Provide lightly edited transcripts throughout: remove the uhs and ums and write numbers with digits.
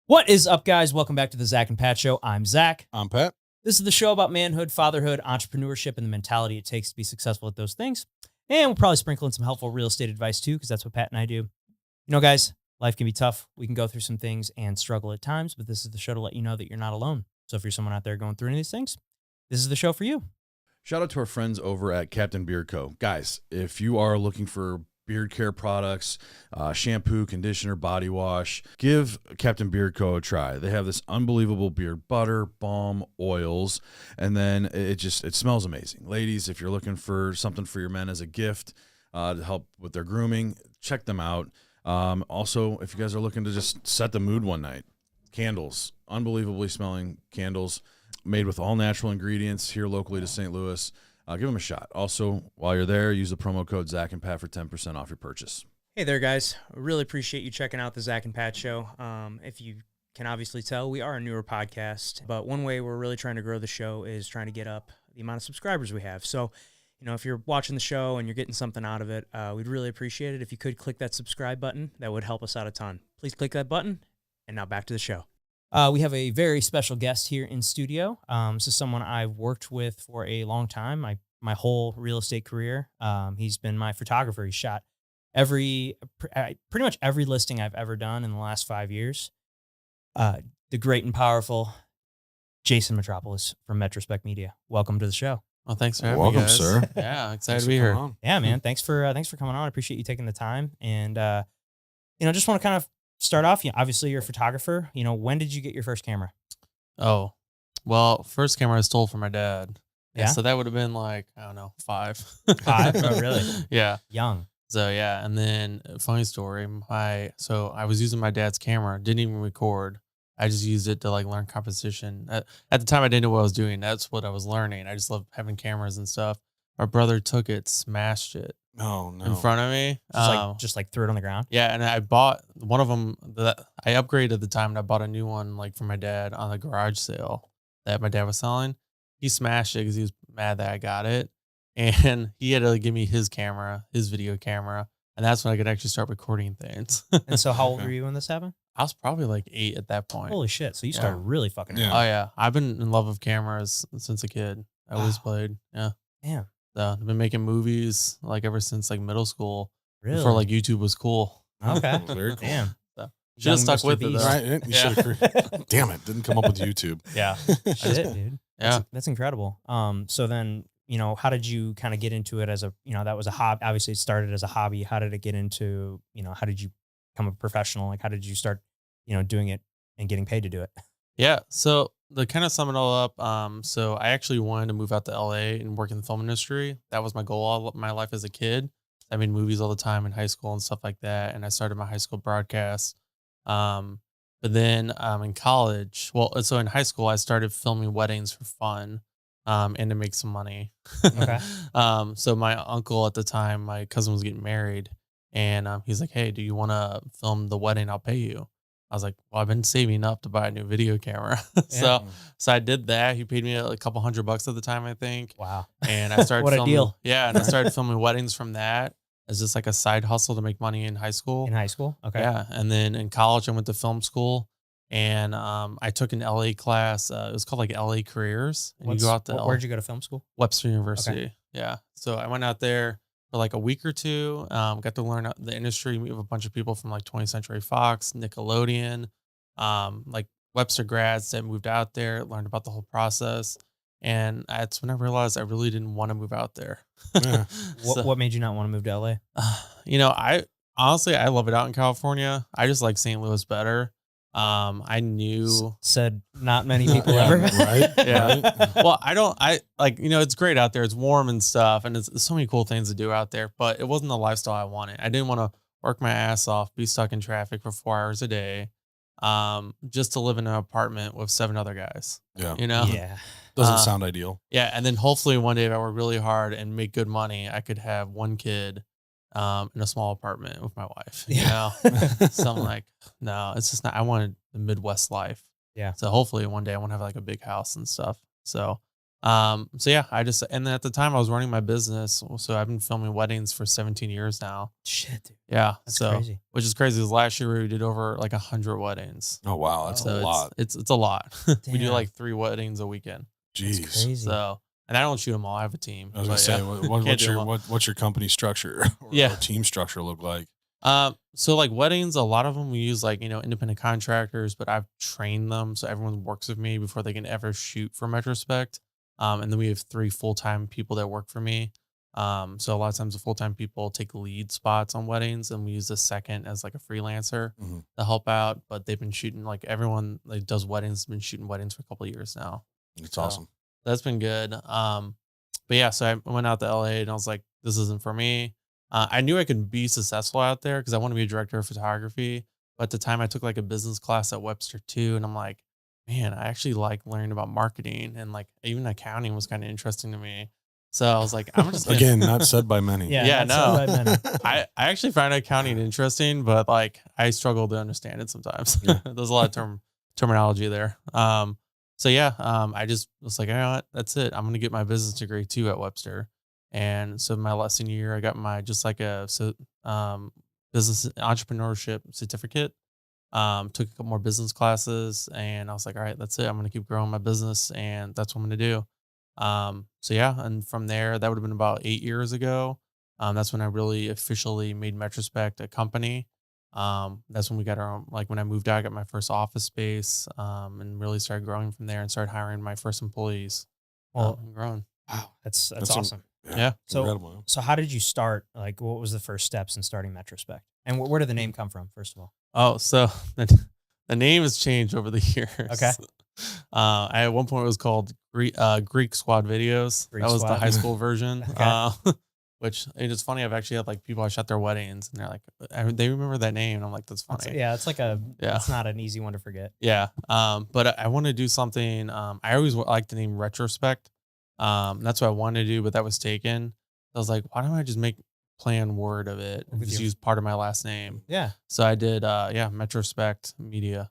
What is up, guys? Welcome back to the Zach and Pat Show. I'm Zach. I'm Pat. This is the show about manhood, fatherhood, entrepreneurship, and the mentality it takes to be successful at those things. And we'll probably sprinkle in some helpful real estate advice too, because that's what Pat and I do. You know, guys, life can be tough. We can go through some things and struggle at times, but this is the show to let you know that you're not alone. So if you're someone out there going through any of these things, this is the show for you. Shout out to our friends over at Captain Beard Co. Guys, if you are looking for beard care products, shampoo, conditioner, body wash, give Captain Beard Co. a try. They have this unbelievable beard butter, balm, oils, and then it smells amazing. Ladies, if you're looking for something for your men as a gift to help with their grooming, check them out. Also, if you guys are looking to just set the mood one night, candles, unbelievably smelling candles made with all natural ingredients here locally to St. Louis. Give them a shot. Also, while you're there, use the promo code Zach and Pat for 10% off your purchase. Hey there, guys. I really appreciate you checking out the Zach and Pat Show. If you can obviously tell, we are a newer podcast, but one way we're really trying to grow the show is trying to get up the amount of subscribers we have. So, you know, if you're watching the show and you're getting something out of it, we'd really appreciate it if you could click that subscribe button. That would help us out a ton. Please click that button. And now back to the show. We have a very special guest here in studio. This is someone I've worked with for a long time. My whole real estate career. He's been my photographer. He shot pretty much every listing I've ever done in the last 5 years. The great and powerful Jason Metropolous from Metrospect Media. Welcome to the show. Well, thanks for having Welcome, me, guys. sir. Yeah, excited to be here. Yeah, man. Thanks for coming on. I appreciate you taking the time. And just want to kind of start off. Obviously, you're a photographer. When did you get your first camera? Oh, well, first camera I stole from my dad. Yeah? So that would have been like, I don't know, 5. 5? Oh, really? Yeah. Young. So, yeah. And then, funny story, so I was using my dad's camera, didn't even record. I just used it to like learn composition. At the time, I didn't know what I was doing. That's what I was learning. I just loved having cameras and stuff. My brother took it, smashed it. Oh, no. In front of me. Just like threw it on the ground? Yeah, and I bought one of them that I upgraded at the time, and I bought a new one like for my dad on the garage sale that my dad was selling. He smashed it because he was mad that I got it, and he had to give me his camera, his video camera, and that's when I could actually start recording things. And so how old were you when this happened? I was probably like 8 at that point. Holy shit. So you started really fucking early. Oh, yeah. I've been in love with cameras since a kid. I always played. Yeah. Damn. So I've been making movies like ever since like middle school. Really? Before like YouTube was cool. Okay. Very cool. Damn. So, should have stuck Mr. with it Beast. though. Right? You should've Damn it. Didn't come up with YouTube. Yeah. Shit, dude. Yeah. That's incredible. So then, how did you kind of get into it as a, that was a hobby? Obviously it started as a hobby. How did it get into, how did you become a professional? Like, how did you start, doing it and getting paid to do it? Yeah. So to kind of sum it all up, so I actually wanted to move out to LA and work in the film industry. That was my goal all of my life as a kid. I made movies all the time in high school and stuff like that. And I started my high school broadcast. But then in college, so in high school, I started filming weddings for fun and to make some money. Okay. So my uncle at the time, my cousin was getting married, and he's like, "Hey, do you want to film the wedding? I'll pay you." I was like, well, I've been saving up to buy a new video camera. So I did that. He paid me a couple $100 at the time, I think. Wow. And I started What filming. a deal. Yeah. And I started filming weddings from that as just like a side hustle to make money in high school. In high school? Okay. Yeah. And then in college, I went to film school, and I took an LA class. It was called like LA Careers. And you go out to where'd you go to film school? Webster University. Okay. Yeah. So I went out there for like a week or two, got to learn the industry, meet with a bunch of people from like 20th Century Fox, Nickelodeon, like Webster grads that moved out there, learned about the whole process. And that's when I realized I really didn't want to move out there. Yeah. What made you not want to move to LA? I honestly, I love it out in California. I just like St. Louis better. I knew said not many people ever. Right? Yeah. Right? Well, it's great out there. It's warm and stuff. And it's so many cool things to do out there, but it wasn't the lifestyle I wanted. I didn't want to work my ass off, be stuck in traffic for 4 hours a day. Just to live in an apartment with 7 other guys. Yeah. Yeah. Doesn't sound ideal. Yeah. And then hopefully one day if I work really hard and make good money, I could have 1 kid in a small apartment with my wife. Yeah. So I'm like, no, it's just not. I wanted the Midwest life. Yeah. So hopefully one day I want to have like a big house and stuff. So So yeah, and then at the time I was running my business. So I've been filming weddings for 17 years now. Shit, dude. Yeah. That's So, crazy. which is crazy. 'Cause last year we did over like 100 weddings. Oh wow, that's So a lot. it's a lot. We do Damn. like 3 weddings a weekend. That's Jeez. crazy. So, and I don't shoot them all. I have a team. I was gonna but say, yeah. what, Can't do them all. what's your company structure or, Yeah. or team structure look like? So like weddings, a lot of them we use like, independent contractors, but I've trained them. So everyone works with me before they can ever shoot for Metrospect. And then we have 3 full-time people that work for me. So a lot of times the full-time people take lead spots on weddings and we use the second as like a freelancer Mhm. to help out. But they've been shooting like everyone like does weddings, has been shooting weddings for a couple of years now. It's So awesome. that's been good. But yeah, so I went out to LA and I was like, this isn't for me. I knew I could be successful out there because I want to be a director of photography. But at the time I took like a business class at Webster too. And I'm like, man, I actually like learning about marketing and like even accounting was kind of interesting to me. So I was like, I'm just gonna, Again, not said by many. Yeah, that's no. what I meant. I actually find accounting interesting, but like I struggle to understand it sometimes. Yeah. There's a lot of terminology there. So yeah, I just was like, you know what, that's it. I'm gonna get my business degree too at Webster. And so my last senior year, I got my just like business entrepreneurship certificate. Took a couple more business classes, and I was like, all right, that's it. I'm gonna keep growing my business, and that's what I'm gonna do. So yeah, and from there, that would have been about 8 years ago. That's when I really officially made Metrospect a company. That's when we got our own, like when I moved out, I got my first office space, and really started growing from there and started hiring my first employees. Well, And growing. wow, that's That's awesome. Yeah. So- Incredible. So how did you start? Like, what was the first steps in starting Metrospect? And where did the name come from, first of all? Oh, so the name has changed over the years. Okay. At one point it was called Greek Squad Videos. Greek that was the Squad. high school version. Okay. Which it is funny. I've actually had like people I shot their weddings, and they're like, they remember that name. And I'm like, that's funny. Yeah, it's like Yeah. it's not an easy one to forget. Yeah. But I want to do something. I always like the name Retrospect. That's what I wanted to do, but that was taken. I was like, why don't I just make play on word of it and With just your- use part of my last name? Yeah, So I did, Metrospect Media.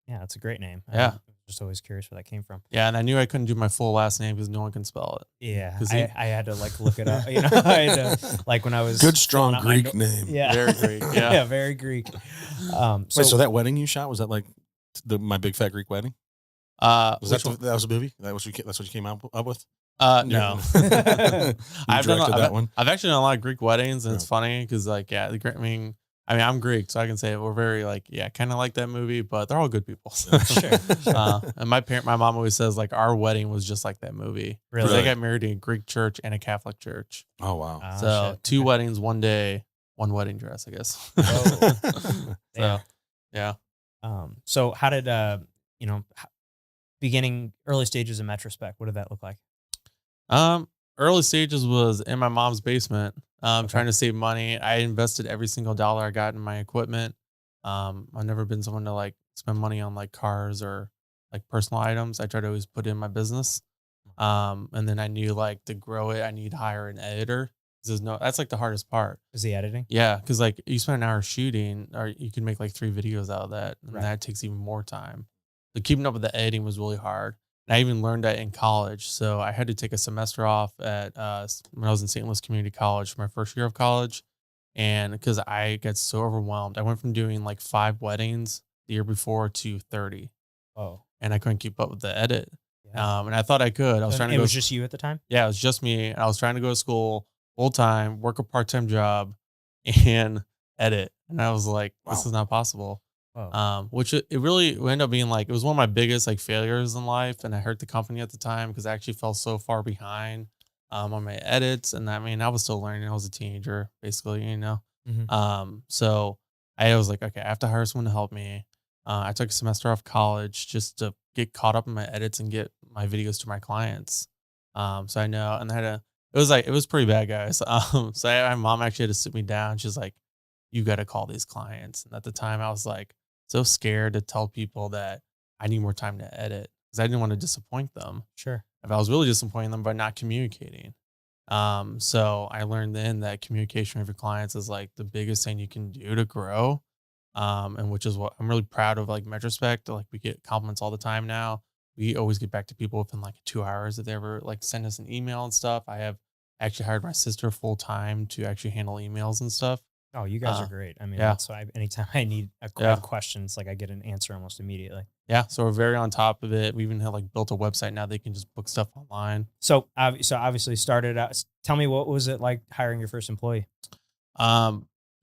that's a great name. Yeah. I'm just always curious where that came from. Yeah, and I knew I couldn't do my full last name because no one can spell it. Yeah, 'Cause I had to like look it up. I had to, like when I was Good, strong filling out my Greek no- name. Yeah, Very Greek, yeah. yeah, very Greek. Wait, so that wedding you shot, was that like my big fat Greek wedding? Was Which that one? that was a movie? That's what you came up with? No. You I've directed that one. I've actually done a lot of Greek weddings, and it's Yeah. funny because, like, yeah, I'm Greek, so I can say we're very like, yeah, kind of like that movie, but they're all good people. Sure. And my mom always says like our wedding was just like that movie. 'Cause Really? They got married in a Greek church and a Catholic church. Oh wow. Oh, So shit. 2 Okay. weddings, one day, one wedding dress, I guess. Oh. So yeah. So how did beginning early stages of Metrospect? What did that look like? Early stages was in my mom's basement, Okay. trying to save money. I invested every single dollar I got in my equipment. I've never been someone to like spend money on like cars or like personal items. I try to always put it in my business. And then I knew like to grow it, I need to hire an editor. That's like the hardest part. Is the editing? Yeah. Cause like you spend an hour shooting or you can make like 3 videos out of that. And Right. that takes even more time. So keeping up with the editing was really hard. And I even learned that in college. So I had to take a semester off at when I was in St. Louis Community College for my first year of college. And because I got so overwhelmed, I went from doing like 5 weddings the year before to 30. Oh, And I couldn't keep up with the edit. yeah. And I thought I could. I was trying to It go. was just you at the time. Yeah, it was just me. And I was trying to go to school full time, work a part time job, and edit. And I was like, this Wow. is not possible. Oh, Which it really ended up being like, it was one of my biggest like failures in life. And I hurt the company at the time because I actually fell so far behind on my edits. And I mean, I was still learning. I was a teenager, basically, Mhm. So I was like, okay, I have to hire someone to help me. I took a semester off college just to get caught up in my edits and get my videos to my clients. So I know, and it was pretty bad, guys. So my mom actually had to sit me down. She's like, you got to call these clients. And at the time I was like so scared to tell people that I need more time to edit because I didn't want to disappoint them. sure. If I was really disappointing them by not communicating. So I learned then that communication with your clients is like the biggest thing you can do to grow. And which is what I'm really proud of, like Metrospect. Like we get compliments all the time now. we always get back to people within like 2 hours if they ever like send us an email and stuff. I have actually hired my sister full time to actually handle emails and stuff. Oh, you guys are great. I mean, Yeah. that's why anytime I need a Yeah. question, it's like I get an answer almost immediately. Yeah. So we're very on top of it. We even have like built a website now. They can just book stuff online. So obviously started out. Tell me, what was it like hiring your first employee?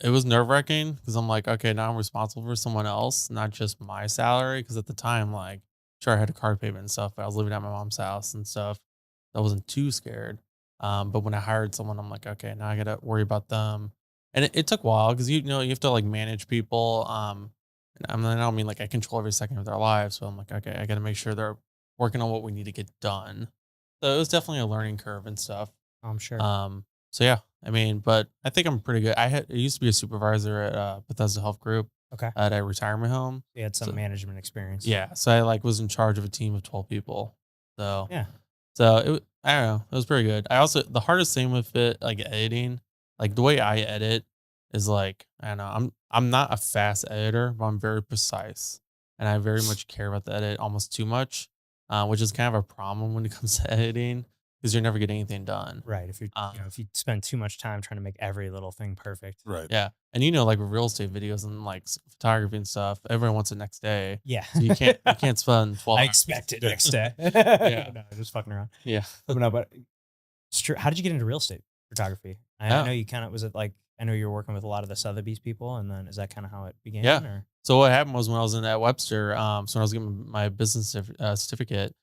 It was nerve wracking because I'm like, okay, now I'm responsible for someone else, not just my salary. Because at the time, like, sure, I had a car payment and stuff, but I was living at my mom's house and stuff. I wasn't too scared. But when I hired someone, I'm like, okay, now I got to worry about them. And it took a while because, you know, you have to like manage people. And I don't mean like I control every second of their lives. So I'm like, okay, I got to make sure they're working on what we need to get done. So it was definitely a learning curve and stuff. I'm sure. So yeah, I mean, but I think I'm pretty good. I used to be a supervisor at Bethesda Health Group Okay. at a retirement home. You had some So management experience. yeah, so I like was in charge of a team of 12 people. So Yeah. so I don't know, it was pretty good. I also the hardest thing with it, like editing, like the way I edit is like I don't know, I'm not a fast editor, but I'm very precise, and I very much care about the edit almost too much, which is kind of a problem when it comes to editing because you're never getting anything done. Right. If you if you spend too much time trying to make every little thing perfect. Right. Yeah. And you know, like with real estate videos and like photography and stuff, everyone wants it next day. Yeah. So you can't spend 12 I hours. expect it next day. Yeah. No, just fucking around. Yeah. But no, but it's true. How did you get into real estate photography? I Yeah. know you kind of was it like I know you were working with a lot of the Sotheby's people, and then is that kind of how it began? Yeah. Or? So what happened was when I was in at Webster, so when I was getting my business certificate,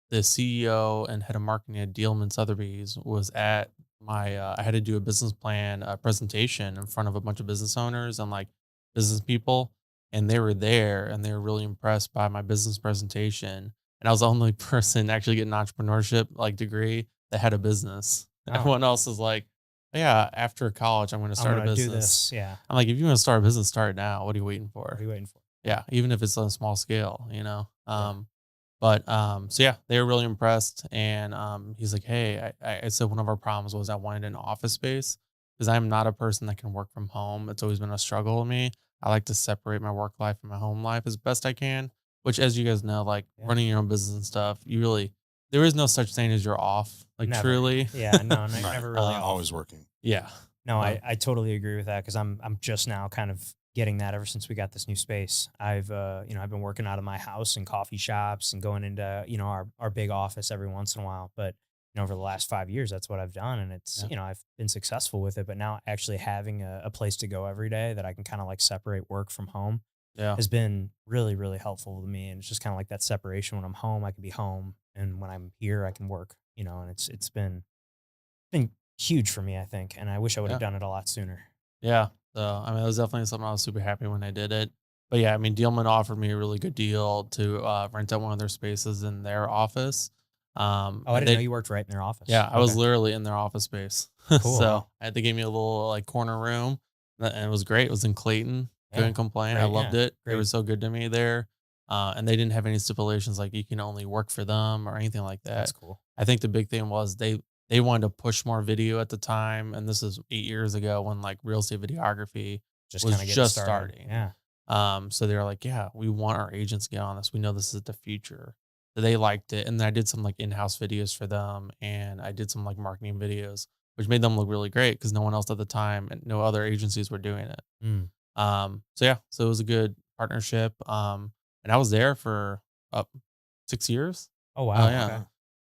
the CEO and head of marketing at Dealman Sotheby's was at my, I had to do a business plan presentation in front of a bunch of business owners and like business people. And they were there and they were really impressed by my business presentation. And I was the only person actually getting an entrepreneurship like degree that had a business. Oh. Everyone else is like, yeah, after college, I'm going to start a do business. this. Yeah. I'm like, if you want to start a business, start it now. What are you waiting What for? are you waiting for? Yeah, even if it's on a small scale, you know. Yeah. So yeah, they were really impressed, and he's like, hey, I said one of our problems was I wanted an office space because I'm not a person that can work from home. It's always been a struggle with me. I like to separate my work life and my home life as best I can. Which, as you guys know, like running your own business and stuff, there is no such thing as you're off. Like Never. truly, Yeah. No, never really. off. Always working. yeah. No, I totally agree with that because I'm just now kind of getting that ever since we got this new space. I've I've been working out of my house and coffee shops and going into our big office every once in a while. But over the last 5 years, that's what I've done, and it's I've been successful with it. But now actually having a place to go every day that I can kind of like separate work from home has been really really helpful to me. And it's just kind of like that separation. When I'm home, I can be home, and when I'm here, I can work. And it's been huge for me, I think, and I wish I would have done it a lot sooner. Yeah. So, I mean, it was definitely something I was super happy when I did it. But yeah, I mean, Dealman offered me a really good deal to rent out one of their spaces in their office. I didn't know you worked right in their office. Yeah, I was literally in their office space. Cool. So they gave me a little like corner room, and it was great. It was in Clayton. Couldn't complain. Great, I loved it. They great. were so good to me there. And they didn't have any stipulations like you can only work for them or anything like that. That's cool. I think the big thing was they wanted to push more video at the time, and this is 8 years ago when like real estate videography was just starting. Yeah. So they were like, yeah, we want our agents to get on this. We know this is the future. So they liked it. And then I did some like in-house videos for them, and I did some like marketing videos, which made them look really great because no one else at the time and no other agencies were doing it. So yeah, so it was a good partnership. And I was there for 6 years. Oh, wow. Yeah. Okay.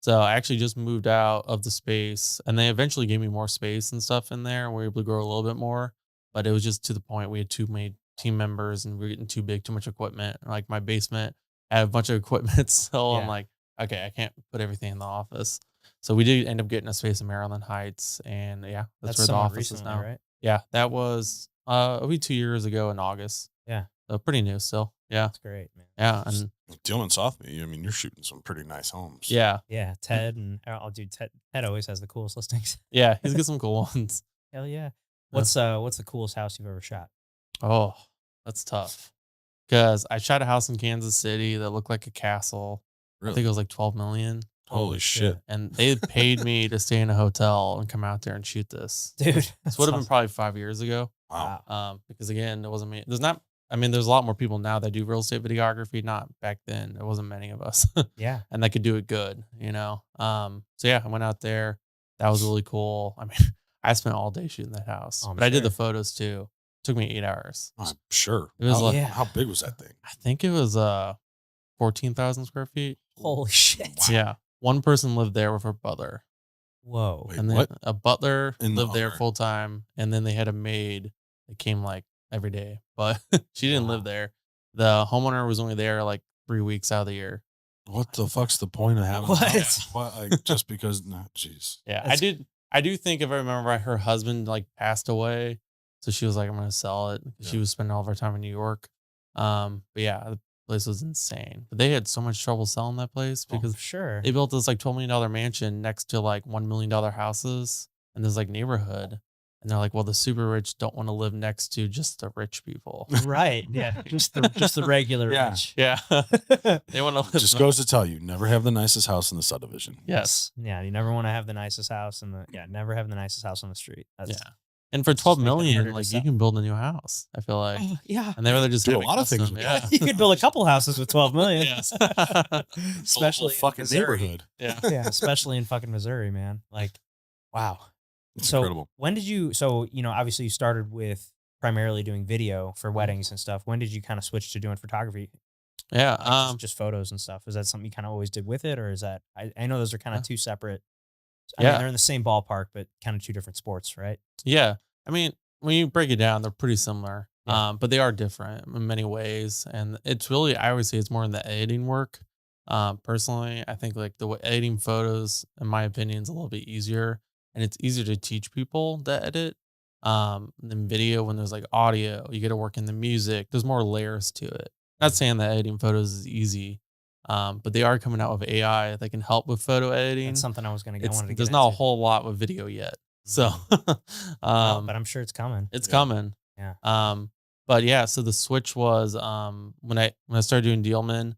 So I actually just moved out of the space, and they eventually gave me more space and stuff in there. And we were able to grow a little bit more, but it was just to the point we had too many team members and we were getting too big, too much equipment. Like my basement had a bunch of equipment. So I'm like, okay, I can't put everything in the office. So we did end up getting a space in Maryland Heights, and yeah, that's where the office is now. Right? Yeah, that was it'll be 2 years ago in August. Yeah. So pretty new still. Yeah. That's great, man. Yeah. And Dylan Sotheby, I mean, you're shooting some pretty nice homes. yeah. Yeah. Ted and Ted always has the coolest listings. Yeah. He's got some cool ones. Hell yeah. What's the coolest house you've ever shot? Oh, that's tough. Because I shot a house in Kansas City that looked like a castle. Really? I think it was like 12 million. Holy shit. And they paid me to stay in a hotel and come out there and shoot this. Dude. This would have been probably 5 years ago. Wow. Because again, it wasn't me. There's not I mean, there's a lot more people now that do real estate videography. Not back then. There wasn't many of us. Yeah. And that could do it good, you know? So yeah, I went out there. That was really cool. I mean, I spent all day shooting that house, I'm but I did the sure. photos too. Took me 8 hours. I'm sure. It was how, like- Yeah. how big was that thing? I think it was 14,000 square feet. Holy shit. Wow. Yeah. One person lived there with her butler. Whoa. Wait, And then what? a butler In the lived there owner. full time. And then they had a maid that came like every day, but she didn't Wow. live there. The homeowner was only there like 3 weeks out of the year. What the fuck's the point of having What? a house? What? Like, just because? No, jeez. Yeah. That's- I do think if I remember right, her husband like passed away. So she was like, I'm going to sell it. Yeah. She was spending all of her time in New York. But yeah, the place was insane. But they had so much trouble selling that place because sure. they built this like $12 million mansion next to like $1 million houses in this like neighborhood. And they're like, well, the super rich don't want to live next to just the rich people. Right. Yeah. Just the regular Yeah. rich. Yeah. They want to live. Just goes to tell you, never have the nicest house in the subdivision. Yes. Yeah. You never want to have the nicest house never have the nicest house on the street. That's, Yeah. And for 12 make it harder million, to like you sell. can build a new house. I feel like. Oh, yeah. And they were just Do a having lot of things custom, with Yeah. that. You could build a couple houses with 12 million. Yes. Especially in fucking Missouri. neighborhood. Yeah. Yeah. Especially in fucking Missouri, man. Like, wow. It's So incredible. when did you, obviously you started with primarily doing video for weddings and stuff. When did you kind of switch to doing photography? Yeah. Like, just photos and stuff. Is that something you kind of always did with it? Or is that, I know those are kind of two separate. I mean, Yeah. they're in the same ballpark, but kind of two different sports, right? Yeah. I mean, when you break it down, they're pretty similar. Yeah. But they are different in many ways. And it's really, I always say it's more in the editing work. Personally, I think like the way editing photos, in my opinion, is a little bit easier. And it's easier to teach people to edit. Than video, when there's like audio, you get to work in the music. There's more layers to it. Not saying that editing photos is easy. But they are coming out with AI that can help with photo editing. That's something I was going to get. There's not a whole lot with video yet. So, but I'm sure it's coming. it's Yeah. coming. Yeah. But yeah, so the switch was when I started doing Dealman,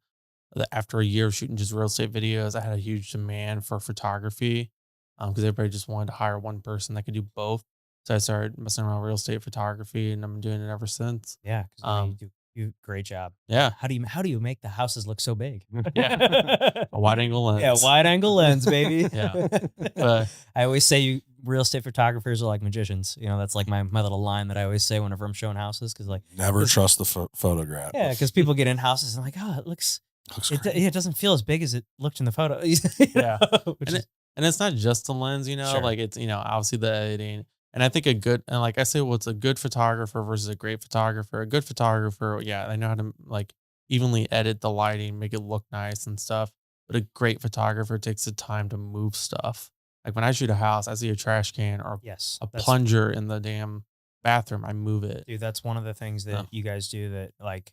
after a year of shooting just real estate videos, I had a huge demand for photography because everybody just wanted to hire one person that could do both. So I started messing around with real estate photography, and I've been doing it ever since. Yeah. 'Cause you do a great job. Yeah, How do you make the houses look so big? Yeah. a wide angle lens. Yeah, wide angle lens, baby. Yeah. But I always say real estate photographers are like magicians. That's like my little line that I always say whenever I'm showing houses. Cause like, Never trust the photograph. yeah, because people get in houses and like, oh, it looks, Looks it, great. it doesn't feel as big as it looked in the photo. Yeah. Which And is, and it's not just the lens, Sure. like it's, obviously the editing. And I think and like I say, what's a good photographer versus a great photographer? A good photographer, yeah, I know how to like evenly edit the lighting, make it look nice and stuff. But a great photographer takes the time to move stuff. Like when I shoot a house, I see a trash can or yes. a that's- plunger in the damn bathroom, I move it. Dude, that's one of the things that Yeah. you guys do that like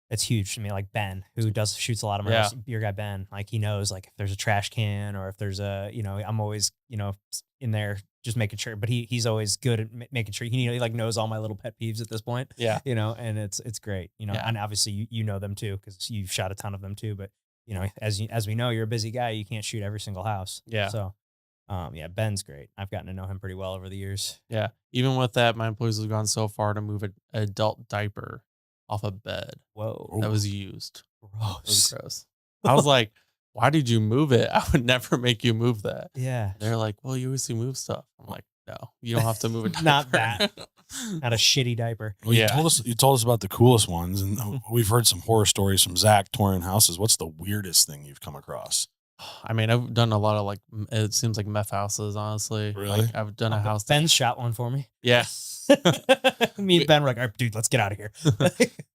it's huge to me. Like Ben, who shoots a lot of my Yeah. beer guy Ben, like he knows like if there's a trash can or if there's I'm always, in there just making sure, but he's always good at making sure he like knows all my little pet peeves at this point, Yeah. and it's great, Yeah. and obviously you know them too, cause you've shot a ton of them too, but as we know, you're a busy guy. You can't shoot every single house. Yeah. So, Ben's great. I've gotten to know him pretty well over the years. Yeah. Even with that, my employees have gone so far to move an adult diaper off a bed Whoa. that was used. It was Gross. gross. I was like, why did you move it? I would never make you move that. Yeah. They're like, well, you always move stuff. I'm like, no, you don't have to move it. Not that. Not a shitty diaper. Well, Yeah. you told us about the coolest ones, and we've heard some horror stories from Zach touring houses. What's the weirdest thing you've come across? I mean, I've done a lot of like, it seems like meth houses, honestly. Really? Like, I've done a house. Ben's shot one for me. Yeah. Me and Ben were like, all right, dude, let's get out of here.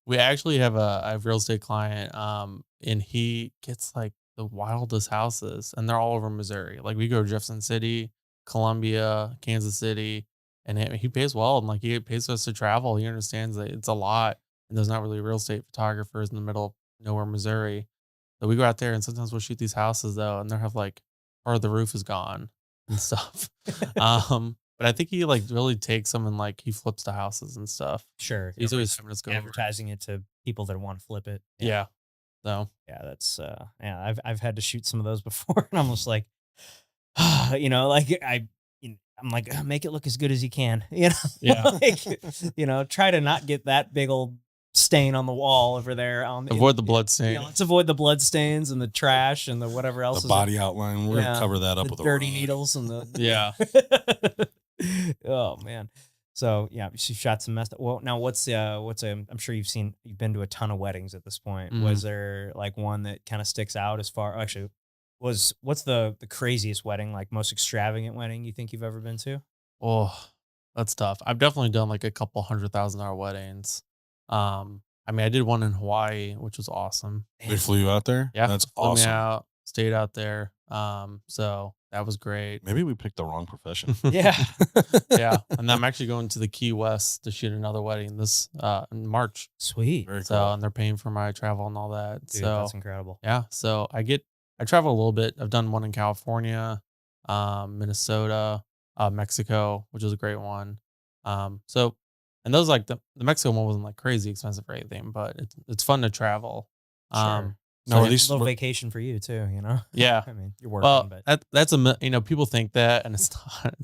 We actually have a real estate client, and he gets like the wildest houses, and they're all over Missouri. Like we go to Jefferson City, Columbia, Kansas City, and he pays well, and like he pays us to travel. He understands that it's a lot, and there's not really real estate photographers in the middle of nowhere, Missouri. So we go out there, and sometimes we'll shoot these houses though, and they'll have like part of the roof is gone and stuff. But I think he like really takes them and like he flips the houses and stuff. Sure. He's always having us go over. advertising it to people that want to flip it. Yeah. So Yeah, that's I've had to shoot some of those before, and I'm just like, like I'm like, make it look as good as you can, you know? Yeah. Like, try to not get that big old stain on the wall over there. Avoid the blood stain. Let's avoid the blood stains and the trash and the whatever else. The body outline. We're gonna cover that up with dirty a rug. needles and the Yeah. Oh man. So yeah, she shot some messed up. Well, now I'm sure you've been to a ton of weddings at this point. Mhm. Was there like one that kind of sticks out as far, actually, what's the craziest wedding, like most extravagant wedding you think you've ever been to? Oh, that's tough. I've definitely done like a couple $100,000 weddings. I mean, I did one in Hawaii, which was awesome. They flew you out there? Yeah, That's flew me awesome. out, stayed out there. So that was great. Maybe we picked the wrong profession. Yeah. Yeah, and I'm actually going to the Key West to shoot another wedding this in March. Sweet. Very So cool. and they're paying for my travel and all that. Dude, so that's incredible. yeah, so I travel a little bit. I've done one in California, Minnesota, Mexico, which was a great one. So and those like the Mexico one wasn't like crazy expensive or anything, but it's fun to travel. Sure. Now, so are these A little vacation for you too, yeah. I mean, you're working, Well, but people think that, and it's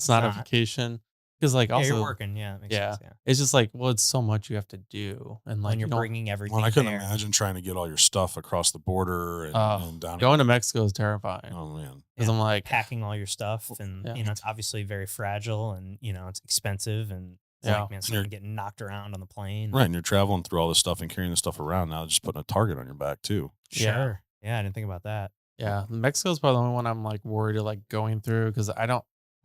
not a not. vacation because like yeah, also you're working. Yeah, that makes yeah, sense, yeah. it's just like well, it's so much you have to do, and like When you're you don't- bringing everything Well, I couldn't there. imagine trying to get all your stuff across the border and down. going to Mexico is terrifying Oh man. because Yeah. I'm like Packing all your stuff, and Yeah. it's obviously very fragile, and it's expensive, and it's Yeah. like, man, someone getting knocked around on the plane. Right, and you're traveling through all this stuff and carrying this stuff around. Now just putting a target on your back too. Sure. Yeah, I didn't think about that. yeah, Mexico's probably the only one I'm like worried of like going through because I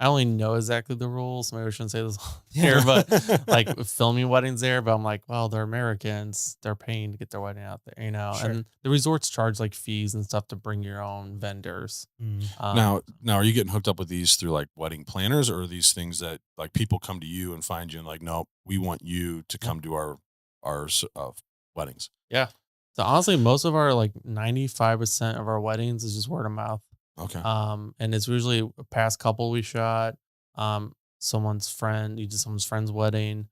only know exactly the rules. Maybe I shouldn't say this here, but like filming weddings there. But I'm like, well, they're Americans. They're paying to get their wedding out there, Sure. And the resorts charge like fees and stuff to bring your own vendors. Now, are you getting hooked up with these through like wedding planners, or are these things that like people come to you and find you and like, nope, we want you to come to our weddings? Yeah. So honestly, most of our like 95% of our weddings is just word of mouth. Okay. And it's usually a past couple we shot, someone's friend's wedding.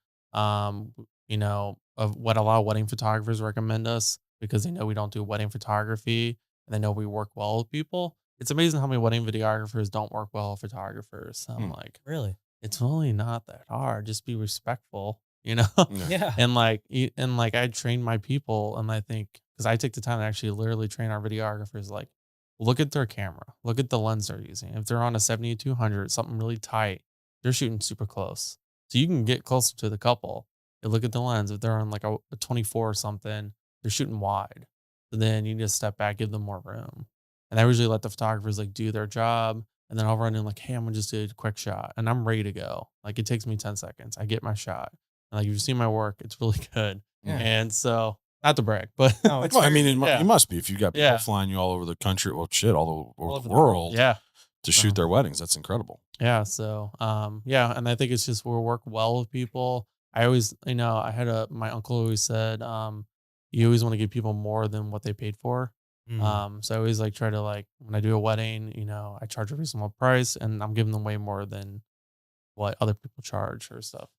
Of what a lot of wedding photographers recommend us because they know we don't do wedding photography and they know we work well with people. It's amazing how many wedding videographers don't work well with photographers. I'm like, Really? it's really not that hard. Just be respectful, Yeah. Yeah. and like I train my people, and I think because I take the time to actually literally train our videographers, like look at their camera, look at the lens they're using. If they're on a 70-200, something really tight, they're shooting super close, so you can get closer to the couple. You look at the lens. If they're on like a 24 or something, they're shooting wide. So then you just step back, give them more room, and I usually let the photographers like do their job. And then I'll run in like, hey, I'm gonna just do a quick shot, and I'm ready to go. Like it takes me 10 seconds. I get my shot. And like you've seen my work, it's really good. Yeah. And so, not to brag, but No, it's Well, I mean, Yeah. you must be if you got people Yeah. flying you all over the country. Well, shit, all over the over the world yeah, to shoot their weddings. That's incredible. yeah. So, yeah, and I think it's just we work well with people. I always, my uncle always said, you always want to give people more than what they paid for. So I always like try to like when I do a wedding, I charge a reasonable price, and I'm giving them way more than what other people charge or stuff.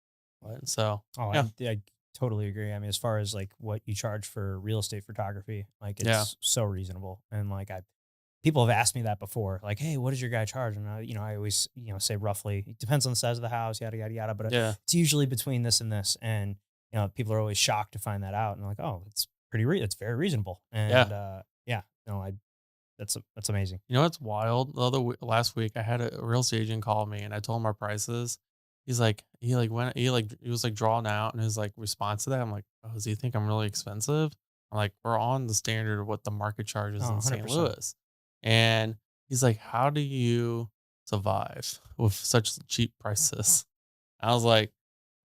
But so, Oh, yeah. I totally agree. I mean, as far as like what you charge for real estate photography, like it's Yeah. so reasonable. And like people have asked me that before, like, hey, what does your guy charge? And I always, say roughly, it depends on the size of the house, yada, yada, yada. But yeah, it's usually between this and this. And, people are always shocked to find that out. And like, oh, it's it's very reasonable. And that's amazing. you know what's wild? Last week, I had a real estate agent call me, and I told him our prices. He's like, he was like drawn out, and his like response to that, I'm like, oh, does he think I'm really expensive? I'm like, we're on the standard of what the market charges Oh, in St. 100%. Louis, and he's like, how do you survive with such cheap prices? I was like,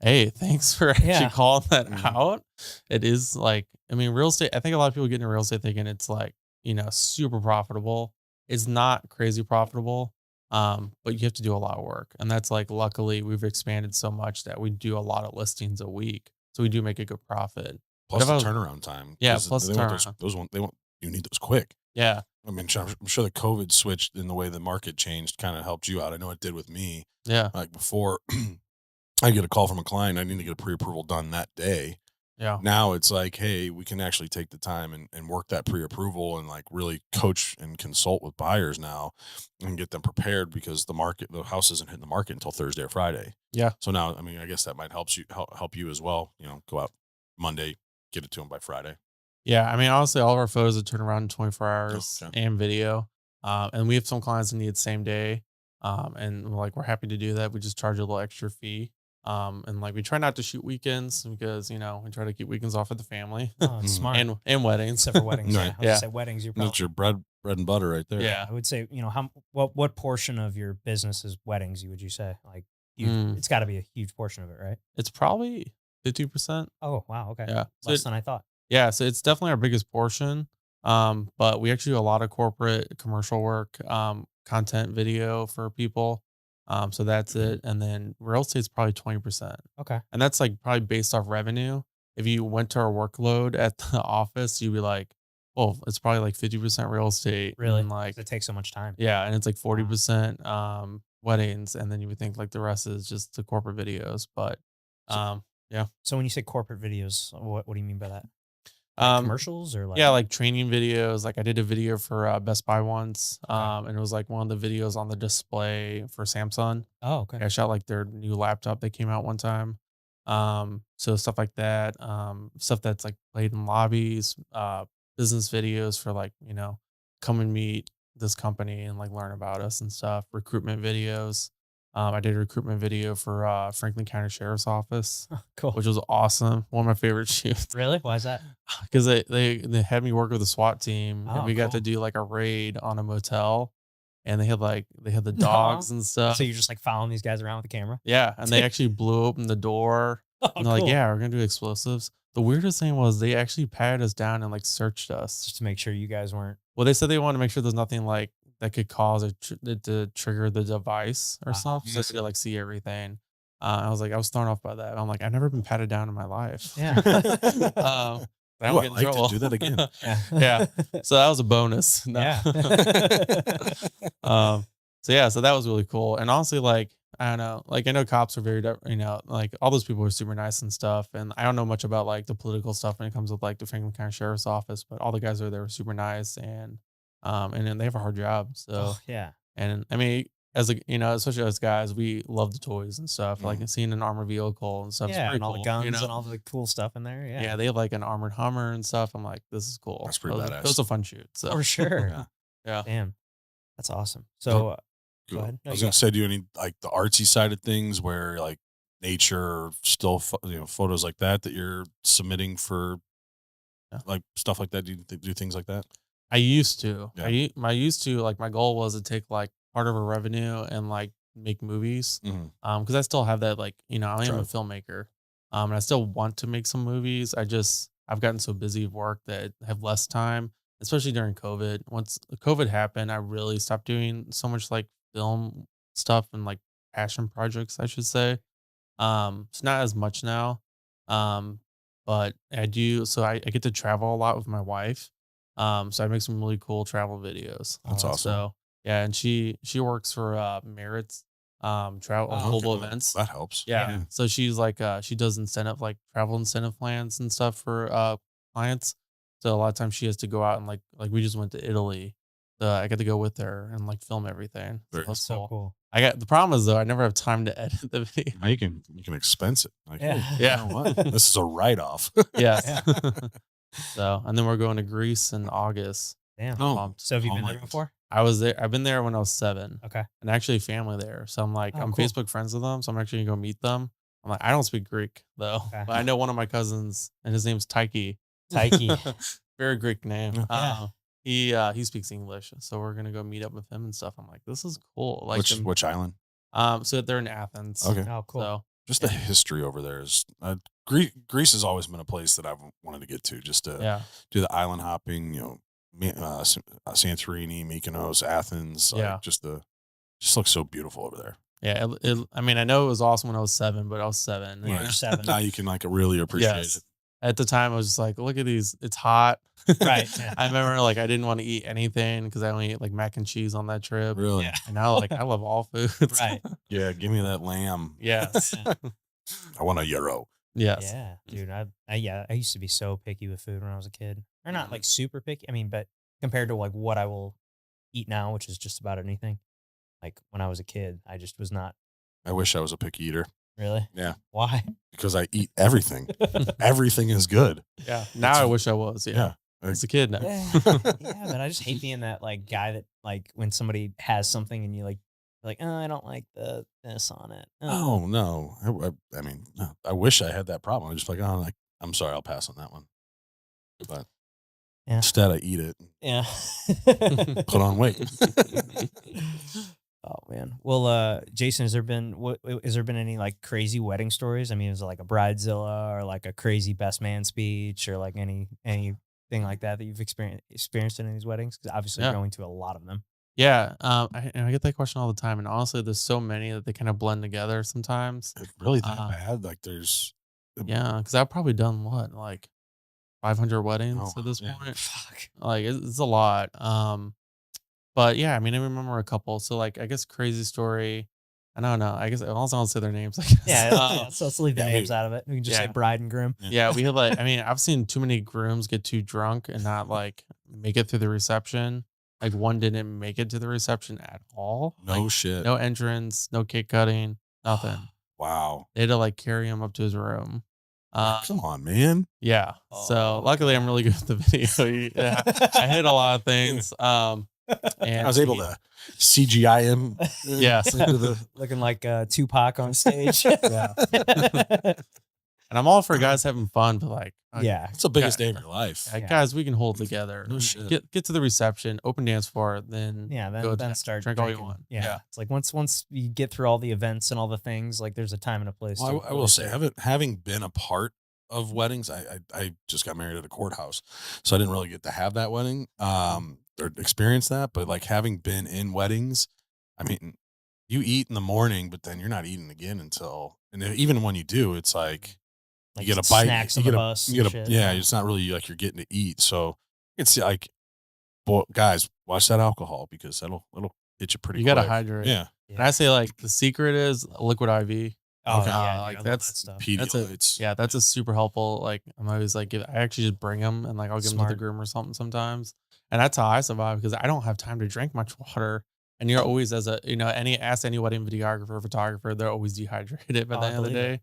hey, thanks for actually Yeah. calling that Mhm. out. It is like, I mean, real estate. I think a lot of people get into real estate thinking it's like, super profitable. It's not crazy profitable. But you have to do a lot of work. And that's like, luckily we've expanded so much that we do a lot of listings a week. So we do make a good profit. Plus if the I was- turnaround time. Yeah, 'Cause plus they the want turnaround. those you need those quick. Yeah. I mean, I'm sure the COVID switch in the way the market changed kind of helped you out. I know it did with me. Yeah. Like before, I get a call from a client. I need to get a pre-approval done that day. Yeah. Now it's like, hey, we can actually take the time and work that pre-approval and like really coach and consult with buyers now and get them prepared because the house isn't hitting the market until Thursday or Friday. Yeah. So now, I mean, I guess that might help you as well. Go out Monday, get it to them by Friday. Yeah. I mean, honestly, all of our photos are turned around in 24 hours Okay. and video. And we have some clients that need it same day. And like, we're happy to do that. We just charge a little extra fee. And like, we try not to shoot weekends because, we try to keep weekends off with the family Oh, it's smart. and weddings. Except for weddings. Right. Yeah. I was gonna say weddings. You're probably, That's your bread and butter right there. Yeah. I would say, what portion of your business is weddings? Would you say like huge, it's got to be a huge portion of it, right? It's probably 50%. Oh, wow. Okay. Yeah. So Less than I thought. yeah. So it's definitely our biggest portion. But we actually do a lot of corporate commercial work, content video for people. So that's it. And then real estate's probably 20%. Okay. And that's like probably based off revenue. If you went to our workload at the office, you'd be like, well, it's probably like 50% real estate. Really? And like, It takes so much time. yeah. And it's like 40% weddings. And then you would think like the rest is just the corporate videos. But yeah. So when you say corporate videos, what do you mean by that? Like commercials or like? Yeah, like training videos. Like I did a video for Best Buy once, and it was like one of the videos on the display for Samsung. Oh, okay. I shot like their new laptop that came out one time. So stuff like that. Stuff that's like played in lobbies, business videos for like, come and meet this company and like learn about us and stuff. Recruitment videos. I did a recruitment video for Franklin County Sheriff's Office, Cool. which was awesome. One of my favorite shoots. Really? Why is that? Because they had me work with a SWAT team, Oh, and we got to cool. do like a raid on a motel, and they had the dogs and stuff. So you're just like following these guys around with the camera? Yeah, and they actually blew open the door, Oh, and they're cool. like, "Yeah, we're gonna do explosives." The weirdest thing was they actually patted us down and like searched us. Just to make sure you guys weren't. Well, they said they wanted to make sure there's nothing like that could cause it to trigger the device or something, so they could like see everything. I was thrown off by that. I'm like, I've never been patted down in my life. Yeah. I don't get in I'd like to trouble. do that again. Yeah. So that was a bonus. No. Yeah. So that was really cool. And honestly, like, I don't know, like I know cops are very, like all those people are super nice and stuff. And I don't know much about like the political stuff when it comes with like the Franklin County Sheriff's Office, but all the guys over there were super nice and then they have a hard job. So, Oh, yeah. and I mean, as especially as guys, we love the toys and stuff, like seeing an armored vehicle and stuff. Yeah. And all the cool, guns and all the cool stuff in there. Yeah. Yeah, they have like an armored Hummer and stuff. I'm like, this is cool. That's pretty badass. That was a fun shoot. So For sure. Yeah. yeah. Damn. That's awesome. So go Cool. ahead. No, I was you gonna say, do you any like the artsy side of things where like nature or still photos like that you're submitting for like stuff like that? Do you do things like that? I used to. Yeah. I used to like my goal was to take like part of a revenue and like make movies. Because I still have that like I am a Drive. filmmaker. And I still want to make some movies. I've gotten so busy with work that I have less time, especially during COVID. Once COVID happened, I really stopped doing so much like film stuff and like passion projects, I should say. It's not as much now. But I do. So I get to travel a lot with my wife. So I make some really cool travel videos. That's awesome. So yeah, and she works for Merritt's travel global events. That helps. Yeah. So she's like she does incentive like travel incentive plans and stuff for clients. So a lot of times she has to go out and like we just went to Italy. So I got to go with her and like film everything. So that's so cool. the problem is though I never have time to edit the video. Now you can expense it. Like, Yeah. hey, Yeah. you know what? This is a write off. Yes. So and then we're going to Greece in August. Damn. Oh, So have you oh been my there before? I was there. I've been there when I was 7. Okay. And actually family there. So I'm like, Oh, I'm cool. Facebook friends with them. So I'm actually gonna go meet them. I'm like, I don't speak Greek though, Okay. but I know one of my cousins and his name's Taiki. Taiki. Very Greek name. Yeah. He speaks English. So we're going to go meet up with him and stuff. I'm like, this is cool. Like which island? so they're in Athens. Okay. Oh, cool. So Just the history over there is Greece has always been a place that I've wanted to get to, just to yeah. do the island hopping. Santorini, Mykonos, Athens. Yeah. Like just looks so beautiful over there. Yeah. I mean, I know it was awesome when I was 7, but I was 7. When you're 7. Now you can like really appreciate Yes. it. At the time, I was just like, look at these. It's hot. Right. Yeah. I remember like I didn't want to eat anything because I only ate like mac and cheese on that trip. Really? Yeah. And now like I love all foods. Right. Yeah. Give me that lamb. Yes. I want a gyro. Yes. Yeah, dude. I used to be so picky with food when I was a kid, or not like super picky. I mean, but compared to like what I will eat now, which is just about anything. Like when I was a kid, I just was not I wish I was a picky eater. really. Yeah, Why? because I eat everything. Everything is good. Yeah. Now It's- I wish I was. Yeah. Yeah. As a kid now. Yeah, yeah, but I just hate being that like guy that like when somebody has something and you like, oh, I don't like this on it. Oh no. I mean, no, I wish I had that problem. I'm just like, oh, like, I'm sorry, I'll pass on that one. But Yeah. instead, I eat it, Yeah. put on weight. Oh man. Well, Jason, has there been any like crazy wedding stories? I mean, is it like a bridezilla or like a crazy best man speech or like anything like that you've experienced in any of these weddings? Because obviously Yeah. you're going to a lot of them. Yeah. I get that question all the time. And honestly, there's so many that they kind of blend together sometimes. It's really that Uh, bad? Like, there's Yeah. Because I've probably done what, like 500 weddings Oh, at this yeah. point. Fuck. Like it's a lot. But yeah, I mean, I remember a couple. So like, I guess crazy story. I don't know. I guess I also don't say their names. I guess. Yeah. So let's leave the yeah, names out of it. We can just say yeah. bride and groom. Yeah, we had like, I mean, I've seen too many grooms get too drunk and not like make it through the reception. Like one didn't make it to the reception at all. No Like, shit. no entrance, no cake cutting, nothing. Wow. They had to like carry him up to his room. Come on, man. Yeah. So Oh, luckily, I'm really good with the video. Yeah, I hit a lot of things. And I was able to CGI him. Yes. into the, Looking like Tupac on stage. Yeah. And I'm all for guys having fun, but like, Yeah. it's the biggest Yeah. day of your life. like, Yeah. guys, we can hold together. No shit. Get to the reception, open dance floor, then Yeah, go then to- start drink all drinking. you want. Yeah. It's like once you get through all the events and all the things, like there's a time and a place. Well, to I will say, having been a part of weddings, I just got married at a courthouse, so I didn't really get to have that wedding, or experience that. But like having been in weddings, I mean, you eat in the morning, but then you're not eating again and even when you do, it's like like you get a bite, snacks you on the get a, bus. you and get a, shit. yeah, it's not really like you're getting to eat. So it's like, boy, guys, watch that alcohol because that'll hit you pretty. You gotta quick. hydrate. Yeah, And I say like the secret is liquid IV. Oh, Okay. yeah, dude, Like, I love that's that stuff. Pedialytes. Yeah, that's a super helpful. Like I'm always like, I actually just bring them and like I'll give them to the Smart. groom or something sometimes. And that's how I survive because I don't have time to drink much water. And you're always ask any wedding videographer or photographer, they're always dehydrated by Oh, the I end of the believe day.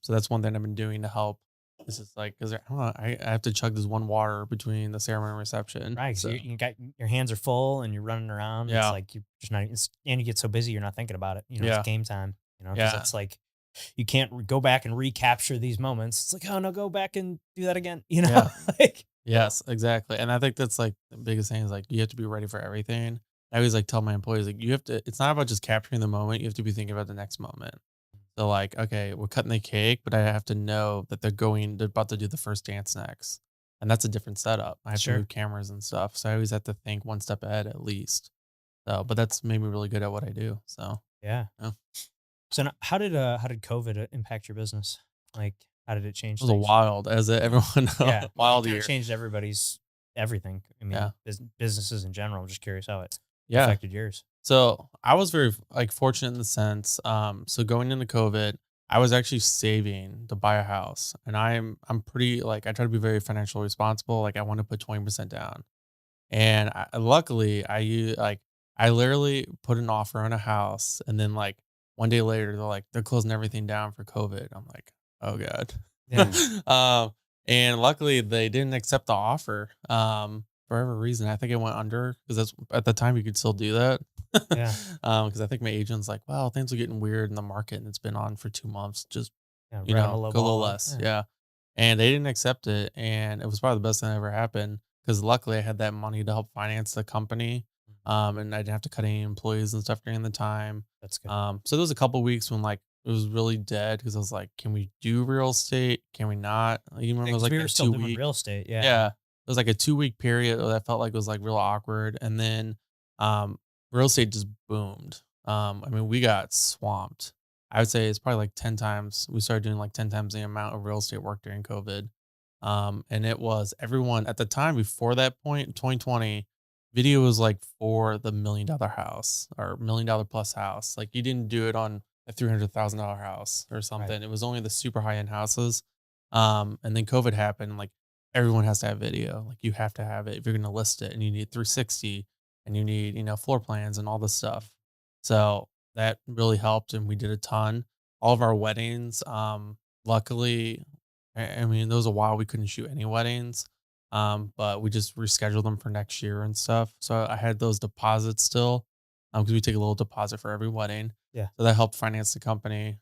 So that's one thing I've been doing to help. This is like, because I don't know, I have to chug this one water between the ceremony and reception. Right. So So, you got your hands are full and you're running around. Yeah. It's like you're just not, and you get so busy, you're not thinking about it. Yeah. It's game time, because Yeah. it's like, you can't go back and recapture these moments. It's like, oh no, go back and do that again. Yeah. Like, yes, exactly. And I think that's like the biggest thing is like you have to be ready for everything. I always like tell my employees like you have to. It's not about just capturing the moment. You have to be thinking about the next moment. So like, okay, we're cutting the cake, but I have to know that they're about to do the first dance next, and that's a different setup. I have Sure. to move cameras and stuff, so I always have to think one step ahead at least. So, but that's made me really good at what I do. So yeah. Yeah. So now, how did COVID impact your business? Like, how did it change? it was a things? wild, as everyone knows, Yeah. wild It year. changed everybody's everything. I mean, Yeah. businesses in general. I'm just curious how it Yeah. affected yours. So I was very like fortunate in the sense. So going into COVID, I was actually saving to buy a house, and I'm pretty like I try to be very financially responsible. Like I want to put 20% down, and luckily I literally put an offer on a house, and then like one day later they're closing everything down for COVID. I'm like, oh god. Yeah. And luckily they didn't accept the offer. For whatever reason, I think it went under because that's at the time you could still do that. Yeah. Because I think my agent's like, well, things are getting weird in the market and it's been on for 2 months. Just, Yeah, go a little ball. less. Yeah. And they didn't accept it. And it was probably the best thing that ever happened because luckily I had that money to help finance the company. And I didn't have to cut any employees and stuff during the time. That's good. So there was a couple weeks when like it was really dead because I was like, can we do real estate? Can we not? You remember it was like we that were still doing 2 week. real estate. Yeah. Yeah. It was like a 2 week period that felt like it was like real awkward. And then real estate just boomed. I mean, we got swamped. I would say it's probably like 10 times. We started doing like 10 times the amount of real estate work during COVID. And it was everyone at the time before that point, 2020, video was like for the $1 million house or $1 million plus house. Like you didn't do it on a $300,000 house or something. Right. It was only the super high end houses. And then COVID happened. Like everyone has to have video. Like you have to have it if you're going to list it, and you need 360, and you need, floor plans and all this stuff. So that really helped. And we did a ton. All of our weddings, luckily, I mean, there was a while we couldn't shoot any weddings. But we just rescheduled them for next year and stuff. So I had those deposits still, because we take a little deposit for every wedding. Yeah. So that helped finance the company.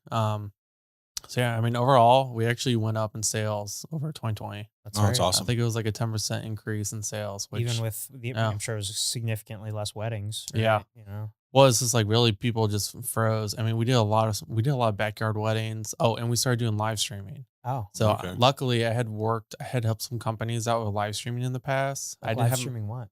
So yeah, I mean, overall, we actually went up in sales over 2020. That's awesome. I think it was like a 10% increase in sales, which, even with I'm sure it was significantly less weddings. Right? Yeah. You well, it's just like really people just froze. I mean, we did a lot of backyard weddings. Oh, and we started doing live streaming. Oh, so okay. Luckily I had helped some companies out with live streaming in the past. Like I did live streaming what?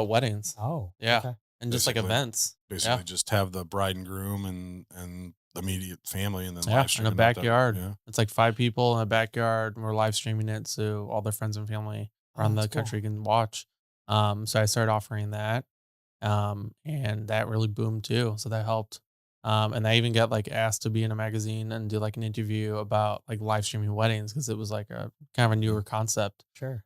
Weddings. Oh, yeah. Okay. And just like events. Basically just have the bride and groom and the immediate family, and then live stream in a backyard. Yeah. It's like 5 people in a backyard, and we're live streaming it so all their friends and family around the country can watch. So I started offering that. And that really boomed too. So that helped. And I even got like asked to be in a magazine and do like an interview about like live streaming weddings, because it was like a kind of a newer concept. Sure.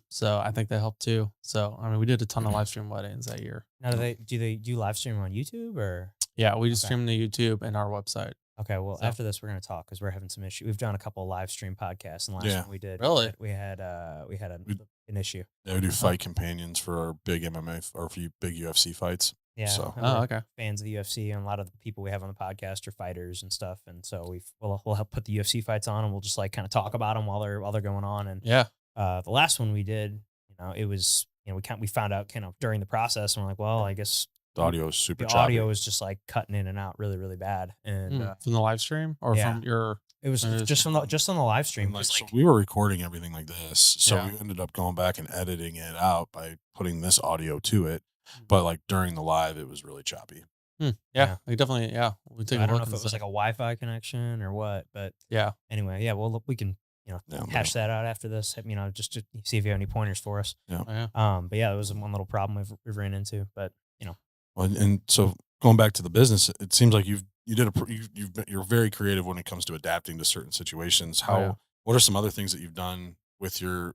So I think that helped too. So I mean, we did a ton of live stream weddings that year. Now, do they do live stream on YouTube or? Yeah, we just stream to YouTube and our website. Okay, well, after this, we're going to talk because we're having some issue. We've done a couple of live stream podcasts, and the last one we did, really, we had an issue. Yeah, we do fight companions for our big MMA or for big UFC fights. Yeah. So. Okay. Fans of the UFC, and a lot of the people we have on the podcast are fighters and stuff, and so we'll help put the UFC fights on, and we'll just like kind of talk about them while they're going on. And the last one we did, it was we found out kind of during the process, and we're like, well, I guess. The audio is super choppy. Audio was just like cutting in and out really, really bad. And from the live stream or from your? It was just on the live stream. So we were recording everything like this. So we ended up going back and editing it out by putting this audio to it. But like during the live, it was really choppy. Yeah, we definitely, we take a look. I don't know if it was like a Wi-Fi connection or what, but anyway, well, we can, hash that out after this, just to see if you have any pointers for us. Yeah. But yeah, it was one little problem we've ran into, but Well, and so going back to the business, it seems like you're very creative when it comes to adapting to certain situations. What are some other things that you've done with your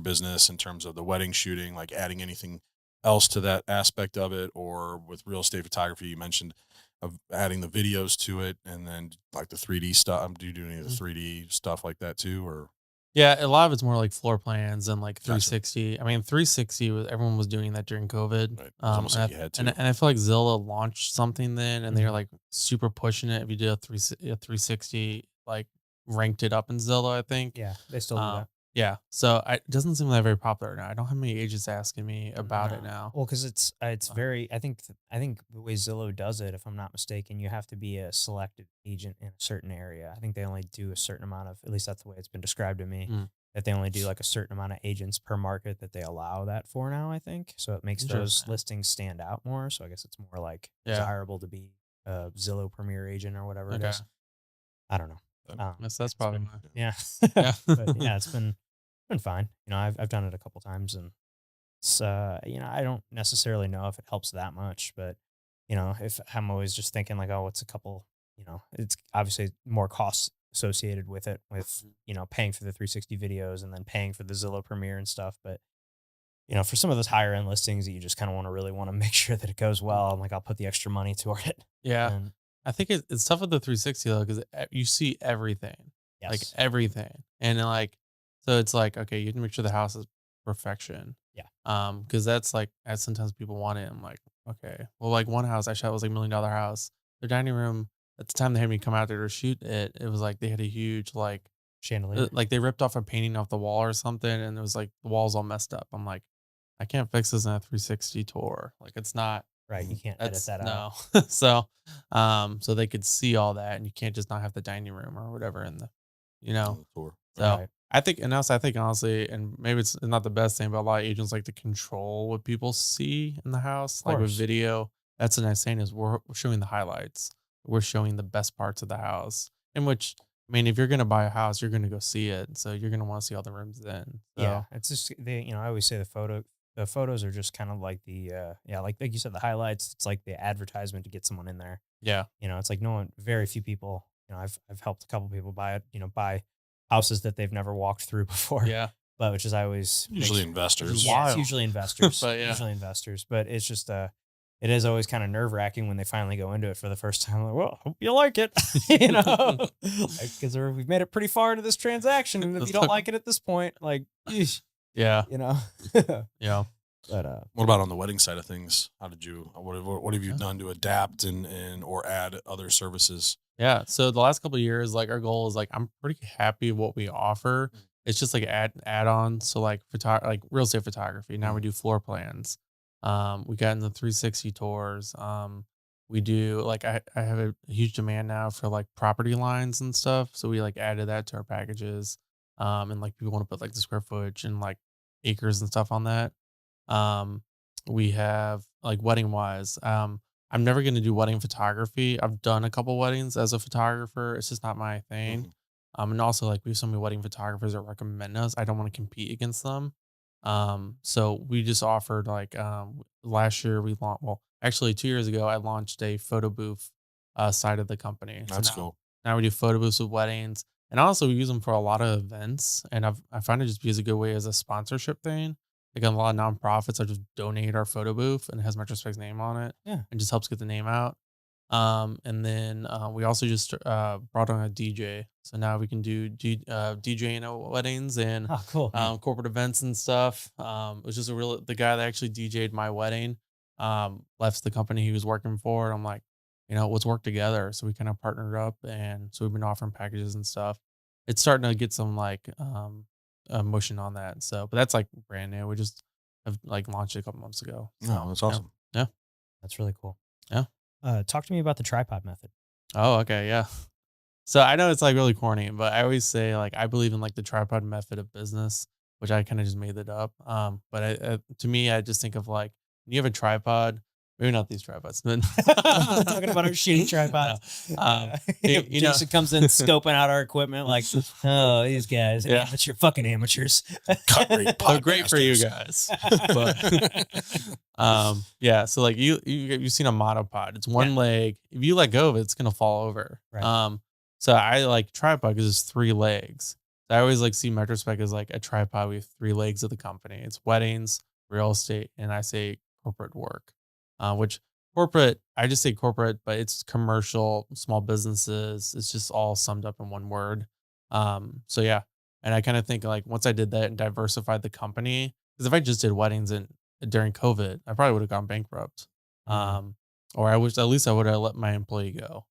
business in terms of the wedding shooting, like adding anything else to that aspect of it, or with real estate photography, you mentioned of adding the videos to it, and then like the 3D stuff. Do you do any of the 3D stuff like that too, or? Yeah, a lot of it's more like floor plans and like 360. Gotcha. I mean, 360 everyone was doing that during COVID. Right. Almost like you had to. And I feel like Zillow launched something then, and they're like super pushing it. If you did a 360, like ranked it up in Zillow, I think. Yeah, they still do that. Yeah, so it doesn't seem like very popular now. I don't have many agents asking me about it now. Well, because it's very. I think the way Zillow does it, if I'm not mistaken, you have to be a selected agent in a certain area. I think they only do a certain amount of. At least that's the way it's been described to me. That they only do like a certain amount of agents per market that they allow that for now. I think so. It makes those listings stand out more. So I guess it's more like desirable to be a Zillow Premier agent or whatever it is. I don't know. That's probably But yeah, it's been fine. I've done it a couple times, and it's I don't necessarily know if it helps that much, but if I'm always just thinking like, oh, it's a couple, it's obviously more costs associated with it, with paying for the 360 videos and then paying for the Zillow Premiere and stuff. But for some of those higher end listings that you just kind of really want to make sure that it goes well, I'm like, I'll put the extra money toward it. Yeah. And I think it's tough with the 360 though, because you see everything, like everything, and like. So it's like, okay, you have to make sure the house is perfection. Yeah. Because that's like, as sometimes people want it. I'm like, okay. Well, like one house I shot was like $1 million house. Their dining room, at the time they had me come out there to shoot it, it was like they had a huge like chandelier. Like they ripped off a painting off the wall or something, and it was like the wall's all messed up. I'm like, I can't fix this in a 360 tour. Like it's not. Right. You can't edit that out. No. So they could see all that, and you can't just not have the dining room or whatever in the, tour. So. Right. I think honestly, and maybe it's not the best thing, but a lot of agents like to control what people see in the house. Like with video, that's a nice thing is we're showing the highlights. We're showing the best parts of the house. In which, I mean, if you're going to buy a house, you're going to go see it. So you're going to want to see all the rooms then. So. Yeah. It's just, I always say the the photos are just kind of like the like you said, the highlights. It's like the advertisement to get someone in there. Yeah. It's like very few people. I've helped a couple people buy it. Buy houses that they've never walked through before. Yeah. But which is I always Usually investors. Yeah, it's Wild. usually investors. But yeah. Usually investors. But it's just it is always kind of nerve wracking when they finally go into it for the first time. Like, well, hope you like it, because we've made it pretty far into this transaction, and if you don't like it at this point, like, eesh, Yeah. Yeah. But What about on the wedding side of things? How did you? What have you done to adapt and or add other services? Yeah. So the last couple of years, like our goal is like I'm pretty happy with what we offer. It's just like add-ons. So like like real estate photography. Now we do floor plans. We got into 360 tours. We do like I have a huge demand now for like property lines and stuff. So we like added that to our packages. And like people want to put like the square footage and like acres and stuff on that. We have like wedding wise. I'm never going to do wedding photography. I've done a couple weddings as a photographer. It's just not my thing. And also like we have so many wedding photographers that recommend us. I don't want to compete against them. So we just offered like, last year we launched, well, actually 2 years ago, I launched a photo booth, side of the company. That's cool. Now we do photo booths with weddings, and also we use them for a lot of events. And I find it just be as a good way as a sponsorship thing. Like a lot of nonprofits, I just donate our photo booth and it has Metrospect's name on it. Yeah. And just helps get the name out. And then we also just brought on a DJ. So now we can do DJing at weddings and cool. corporate events and stuff. It was just the guy that actually DJ'd my wedding left the company he was working for. And I'm like, let's work together. So we kind of partnered up, and so we've been offering packages and stuff. It's starting to get some like motion on that. So, but that's like brand new. We just have like launched it a couple months ago. So, Oh, that's awesome. Yeah. That's really cool. Yeah. Talk to me about the tripod method. Oh, okay. Yeah. So I know it's like really corny, but I always say like I believe in like the tripod method of business, which I kind of just made it up. But to me, I just think of like when you have a tripod, maybe not these tripods, but talking about our shitty tripod. Jason comes in scoping out our equipment like, oh, these guys, amateur, fucking amateurs. Cut rate They're great for you guys. But, yeah. So like you've seen a monopod. It's one leg. If you let go of it, it's gonna fall over. Right. So I like tripod because it's 3 legs. So I always like see Metrospect as like a tripod with 3 legs of the company. It's weddings, real estate, and I say corporate work. Which corporate, I just say corporate, but it's commercial, small businesses. It's just all summed up in one word. So yeah. And I kind of think like once I did that and diversified the company, because if I just did weddings during COVID, I probably would have gone bankrupt. Or at least I would have let my employee go.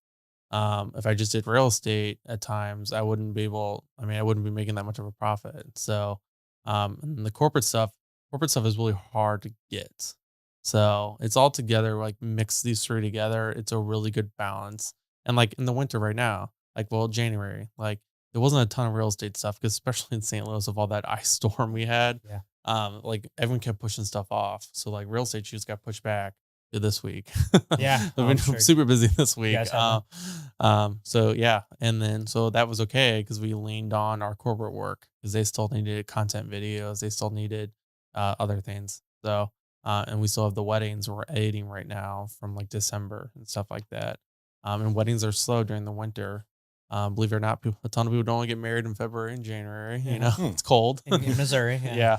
If I just did real estate at times, I wouldn't be making that much of a profit. So, and the corporate stuff is really hard to get. So it's all together, like mix these 3 together. It's a really good balance. And like in the winter right now, like, well, January, like there wasn't a ton of real estate stuff, because especially in St. Louis of all that ice storm we had, like everyone kept pushing stuff off. So like real estate shoots got pushed back to this week. Yeah. I've been super busy this week. So yeah. And then, so that was okay because we leaned on our corporate work because they still needed content videos. They still needed other things. So, and we still have the weddings we're editing right now from like December and stuff like that. And weddings are slow during the winter. Believe it or not, a ton of people don't get married in February and January. It's cold in Missouri. Yeah.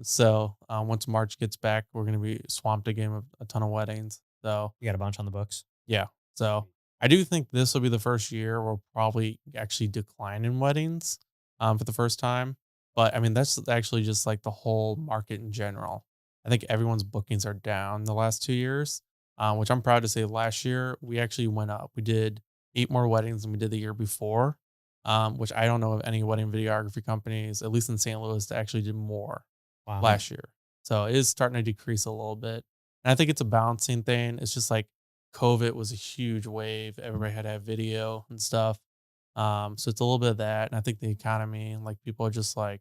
So once March gets back, we're going to be swamped again with a ton of weddings. So you got a bunch on the books. Yeah. So I do think this will be the first year we'll probably actually decline in weddings for the first time. But I mean, that's actually just like the whole market in general. I think everyone's bookings are down the last 2 years, which I'm proud to say last year we actually went up. We did 8 more weddings than we did the year before, which I don't know of any wedding videography companies, at least in St. Louis, that actually did more last year. So it is starting to decrease a little bit. And I think it's a balancing thing. It's just like COVID was a huge wave. Everybody had to have video and stuff. So it's a little bit of that. And I think the economy, like people are just like,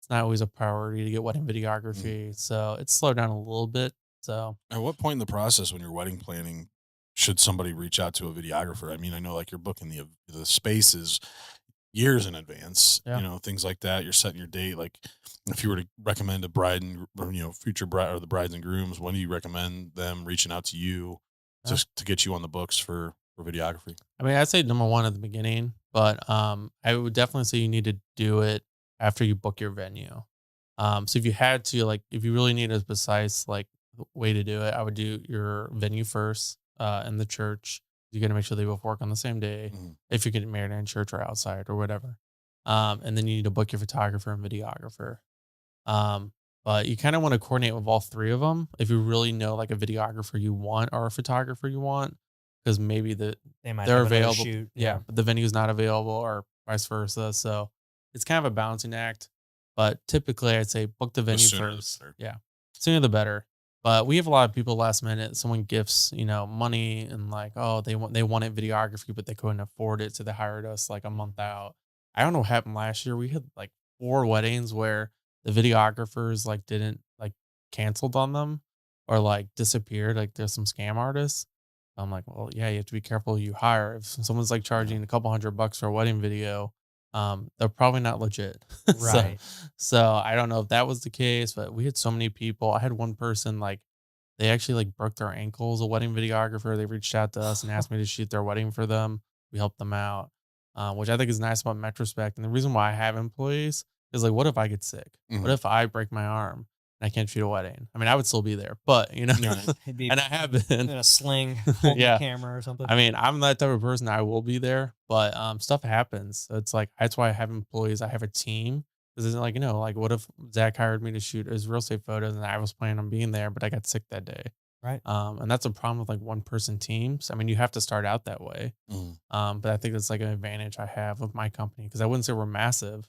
it's not always a priority to get wedding videography. So it's slowed down a little bit. So at what point in the process when you're wedding planning, should somebody reach out to a videographer? I mean, I know like you're booking the spaces, years in advance. Yeah. You know, things like that. You're setting your date. Like if you were to recommend a bride and future bride or the brides and grooms, when do you recommend them reaching out to you just to get you on the books for videography? I mean, I'd say number one at the beginning, but I would definitely say you need to do it after you book your venue. So if you had to, like, if you really need a precise like way to do it, I would do your venue first, in the church. You got to make sure they both work on the same day. If you're getting married in church or outside or whatever. And then you need to book your photographer and videographer. But you kind of want to coordinate with all three of them if you really know like a videographer you want or a photographer you want, because maybe They might they're have another available. shoot. Yeah, but the venue's not available or vice versa. So it's kind of a balancing act. But typically, I'd say book the venue sooner the first. better. Yeah, sooner the better. But we have a lot of people last minute. Someone gifts, money and like, oh, they wanted videography, but they couldn't afford it, so they hired us like a month out. I don't know what happened last year. We had like 4 weddings where the videographers like didn't like canceled on them or like disappeared. Like there's some scam artists. I'm like, well, yeah, you have to be careful who you hire. If someone's like charging a couple $100 for a wedding video, they're probably not legit. Right. So I don't know if that was the case, but we had so many people. I had one person like they actually like broke their ankles, a wedding videographer. They reached out to us and asked me to shoot their wedding for them. We helped them out, which I think is nice about Metrospect. And the reason why I have employees is like, what if I get sick? What if I break my arm and I can't shoot a wedding? I mean, I would still be there, but He'd be and I have been in a sling, holding Yeah. the camera or something. I mean, I'm that type of person. I will be there, but stuff happens. So it's like that's why I have employees. I have a team. This isn't like like what if Zach hired me to shoot his real estate photos and I was planning on being there, but I got sick that day. Right. And that's a problem with like one person teams. I mean, you have to start out that way. But I think that's like an advantage I have with my company because I wouldn't say we're massive,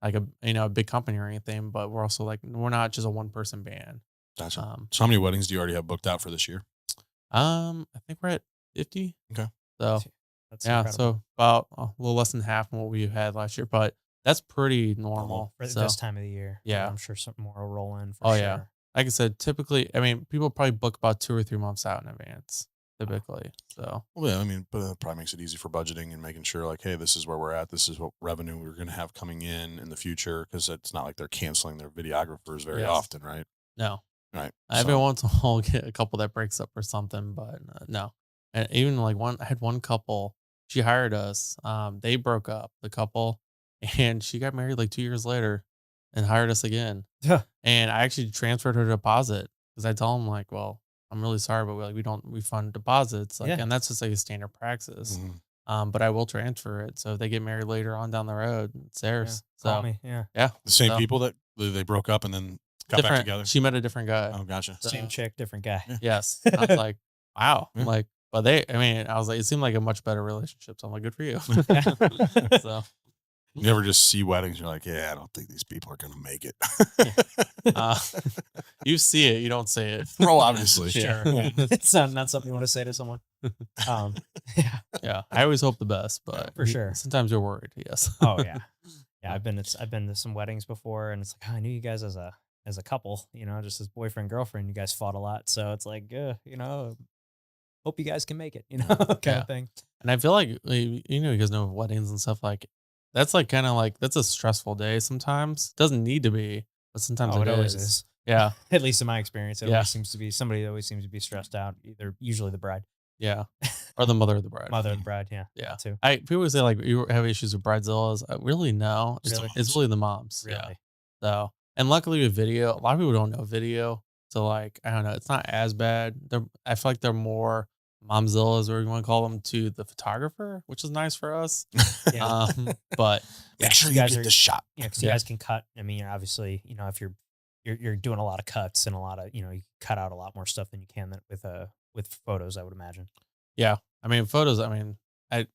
like a big company or anything, but we're also like we're not just a 1-person band. Gotcha. So how many weddings do you already have booked out for this year? I think we're at 50. Okay. So That's yeah, incredible. so about a little less than half of what we had last year, but that's pretty normal. For So, this time of the year. Yeah. I'm sure something more will roll in for Oh, sure. yeah. like I said, typically, I mean, people probably book about 2 or 3 months out in advance, typically. So Well, yeah, I mean, but it probably makes it easy for budgeting and making sure, like, hey, this is where we're at. This is what revenue we're going to have coming in the future, because it's not like they're canceling their videographers very Yes. often, right? no, Right. every So, once in a while I'll get a couple that breaks up or something, but no. And even like I had one couple, she hired us. They broke up, the couple, and she got married like 2 years later and hired us again. Yeah. And I actually transferred her deposit because I told them like, well, I'm really sorry, but we don't refund deposits. Like, Yeah. and that's just like a standard practice. mhm. But I will transfer it. So if they get married later on down the road, it's theirs. Call So me. Yeah. yeah, The same So, people that they broke up and then got back different. together. She met a different guy. Oh, gotcha. So- Same chick, different guy. Yeah. Yes. I was like, wow. Yeah. I'm like, but I was like, it seemed like a much better relationship. So I'm like, good for you. So You never just see weddings. You're like, yeah, I don't think these people are going to make it. you see it, you don't say it. Well, obviously. Yeah. Sure. Yeah. It's not something you want to say to someone. Yeah. Yeah. I always hope the best, but For sure. sometimes you're worried. Yes. Oh yeah. Yeah. I've been to some weddings before, and it's like, oh, I knew you guys as a couple, just as boyfriend, girlfriend. You guys fought a lot. So it's like, hope you guys can make it, kind Yeah. of thing. And I feel like, you guys know weddings and stuff like that's like kind of like that's a stressful day sometimes. Doesn't need to be, but sometimes Oh, it always is. is. Yeah. At least in my experience, it Yeah. always seems to be somebody that always seems to be stressed out. Usually the bride, Yeah. Or the mother of the bride. mother of the bride. Yeah. Yeah. Too. People say like you have issues with bridezillas. Really, no. Really? It's really the moms. Yeah. Really. So, and luckily with video, a lot of people don't know video. So like, I don't know, it's not as bad. I feel like they're more momzillas, or you want to call them, to the photographer, which is nice for us. Yeah. But Make sure you you guys get are- the shot. Yeah, because you guys can cut. I mean, obviously, if you're doing a lot of cuts and a lot of, you cut out a lot more stuff than you can with photos, I would imagine. yeah, I mean, photos, I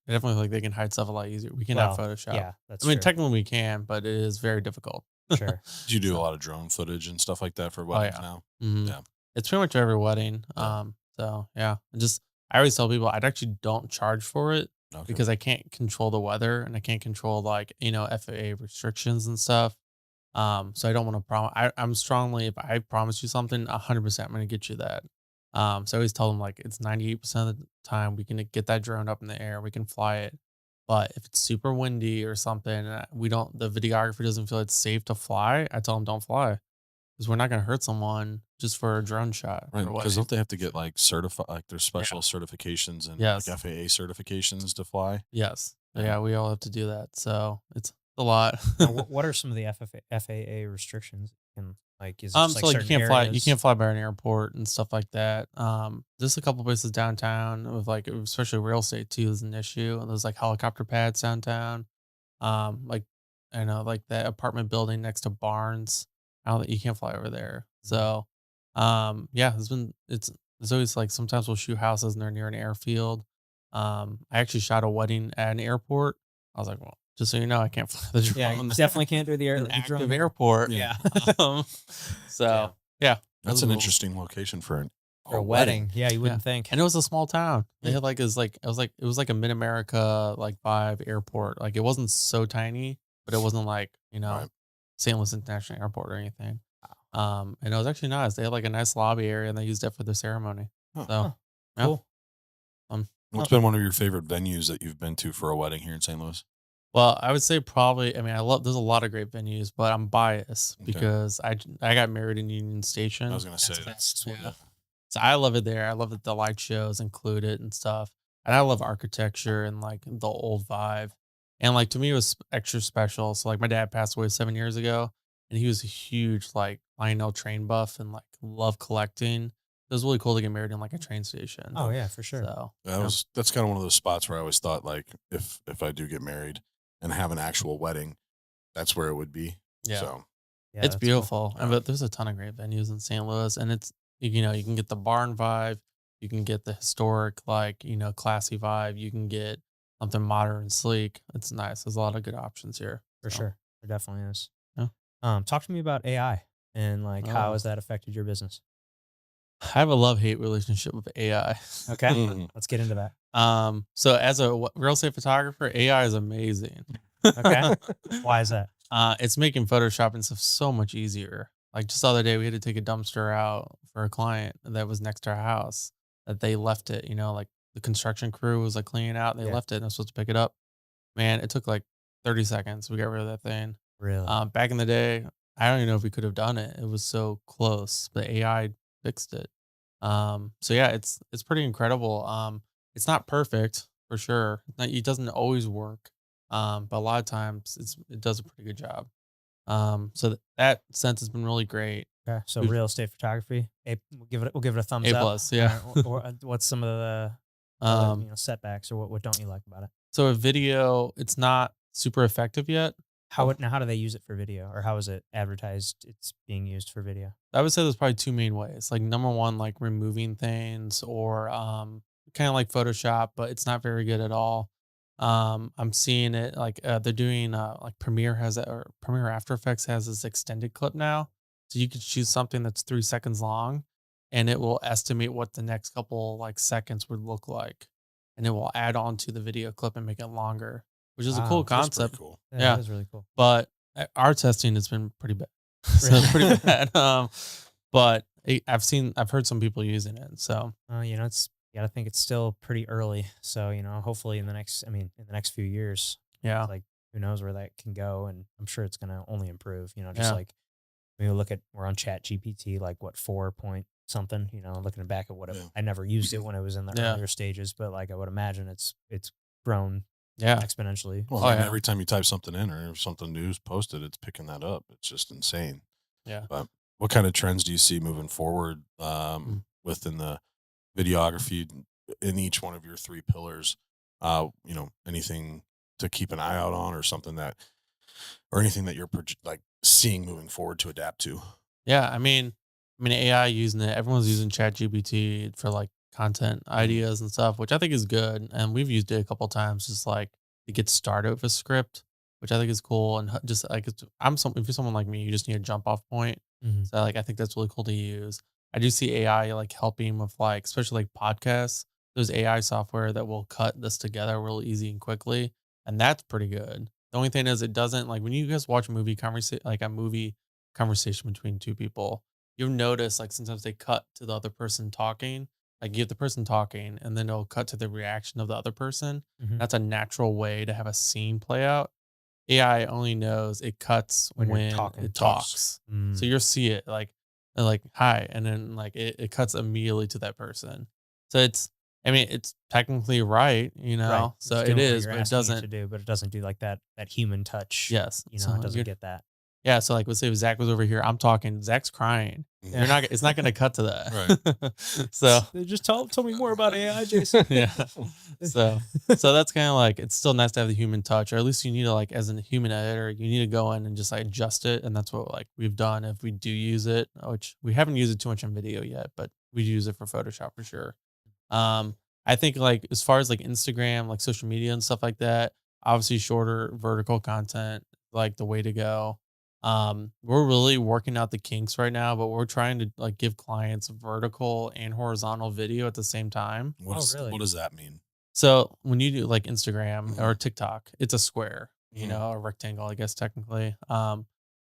definitely feel like they can hide stuff a lot easier. We can have Well, Photoshop. Yeah, that's I mean, true. technically we can, but it is very difficult. Sure. Do you do a lot of drone footage and stuff like that for weddings yeah. now? Mhm. Yeah. It's pretty much every wedding. Yeah. So yeah, I always tell people I actually don't charge for it Okay. because I can't control the weather and I can't control like, FAA restrictions and stuff. So I don't want to promise. I'm strongly, if I promise you something, 100%, I'm going to get you that. So I always tell them like it's 98% of the time we can get that drone up in the air. We can fly it. But if it's super windy or something, the videographer doesn't feel it's safe to fly, I tell them don't fly because we're not going to hurt someone just for a drone shot. Right. Or what. Because don't they have to get like certified, like there's Yeah. special certifications and Yes. like FAA certifications to fly? Yes. Yeah. Yeah, we all have to do that. So it's a lot. Now, what are some of the FAA restrictions? And like, is it just So like you certain can't fly, you areas? can't fly by an airport and stuff like that. There's a couple places downtown with like, especially real estate too is an issue. And there's like helicopter pads downtown. Like I know like that apartment building next to Barnes. I don't think you can't fly over there. So, yeah, it's always like sometimes we'll shoot houses and they're near an airfield. I actually shot a wedding at an airport. I was like, well, just so you know, I can't fly the drone. Yeah, you definitely can't do the an the active drone. airport. Yeah. Um, so yeah, That's those an are- interesting location for For a wedding. Yeah, you wouldn't think. And it was a small town. They had like it was like a mid America like vibe airport. Like it wasn't so tiny, but it wasn't like Right. St. Louis International Airport or anything. And it was actually nice. They had like a nice lobby area and they used it for the ceremony. Huh. So yeah. Cool. What's been one of your favorite venues that you've been to for a wedding here in St. Louis? Well, I would say probably. I mean, there's a lot of great venues, but I'm biased Okay. because I got married in Union Station. I was going to say That's Yeah. So I love it there. I love that the light shows included and stuff. And I love architecture and like the old vibe. And like to me, it was extra special. So like my dad passed away 7 years ago, and he was a huge like Lionel train buff and like love collecting. It was really cool to get married in like a train station. Oh yeah, for sure. So that's kind of one of those spots where I always thought like if I do get married and have an actual wedding, that's where it would be. yeah. So Yeah, It's that's cool. beautiful. Yeah. But there's a ton of great venues in St. Louis, and it's you can get the barn vibe, you can get the historic classy vibe, you can get something modern and sleek. It's nice. There's a lot of good options here. For So, sure. There definitely is. Yeah. Talk to me about AI and like how Oh. has that affected your business? I have a love-hate relationship with AI. Okay. Mhm. Let's get into that. So as a real estate photographer, AI is amazing. Okay. Why is that? It's making photoshopping stuff so much easier. Like just the other day, we had to take a dumpster out for a client that was next to our house. That they left it, like the construction crew was like cleaning out. And they Yeah. left it, and they're supposed to pick it up. Man, it took like 30 seconds. We got rid of that thing. Really? Back in the day, I don't even know if we could have done it. It was so close, but AI fixed it. So yeah, it's pretty incredible. It's not perfect for sure. It doesn't always work. But a lot of times it does a pretty good job. So that sense has been really great. Okay. So we've- real estate photography. We'll give it a thumbs A up. plus, yeah. What's some of the Um, setbacks or what don't you like about it? so a video, it's not super effective yet. How do they use it for video, or how is it advertised? It's being used for video. I would say there's probably two main ways. Like number one, like removing things or kind of like Photoshop, but it's not very good at all. I'm seeing it like they're doing like Premiere has it, or Premiere After Effects has this extended clip now. So you could choose something that's 3 seconds long and it will estimate what the next couple like seconds would look like. And it will add on to the video clip and make it longer, which is a Wow, cool that's pretty concept. cool. Yeah. That is really cool. But our testing has been pretty bad. So Really? pretty bad. But I've heard some people using it. So You gotta think it's still pretty early. So hopefully in the next few years, yeah, like who knows where that can go, and I'm sure it's gonna only improve. Just Yeah. like when we look at we're on Chat GPT, like what 4 point something. Looking back at Yeah. I never used it when it was in the Yeah. earlier stages, but like I would imagine it's grown yeah. exponentially. Well, Oh, I mean, yeah. every time you type something in or if something new is posted, it's picking that up. It's just insane. Yeah. But what kind of trends do you see moving forward within the videography in each one of your 3 pillars? Anything to keep an eye out on or something or anything that you're like seeing moving forward to adapt to? Yeah, I mean AI using it. Everyone's using ChatGPT for like content ideas and stuff, which I think is good. And we've used it a couple times, just like to get started with a script, which I think is cool. And just like if you're someone like me, you just need a jump off point. Mhm. So like I think that's really cool to use. I do see AI like helping with like especially like podcasts. There's AI software that will cut this together real easy and quickly, and that's pretty good. The only thing is it doesn't like when you guys watch a movie conversation between 2 people, you'll notice like sometimes they cut to the other person talking like you have the person talking and then it'll cut to the reaction of the other person. Mhm. That's a natural way to have a scene play out. AI only knows it cuts When you're when talking. it talks. So Mm. you'll see it like hi, and then like it cuts immediately to that person. So I mean, it's technically right, Right. So It's it doing what is, you're but it asking it to doesn't. do, but it doesn't do like that human touch. Yes. You know, So it doesn't you're get that. yeah. So like, let's say if Zach was over here, I'm talking, Zach's crying. Yeah. You're not. It's not going to cut to that. So Just tell me more about AI, Jason. yeah. So that's kind of like, it's still nice to have the human touch, or at least you need to, like, as a human editor, you need to go in and just like adjust it. And that's what like we've done if we do use it, which we haven't used it too much in video yet, but we use it for Photoshop for sure. I think like as far as like Instagram, like social media and stuff like that, obviously shorter vertical content, like the way to go. We're really working out the kinks right now, but we're trying to like give clients vertical and horizontal video at the same time. Really? What does that mean? So when you do like Instagram or Mhm. TikTok, it's a square, Mhm. a rectangle, I guess technically.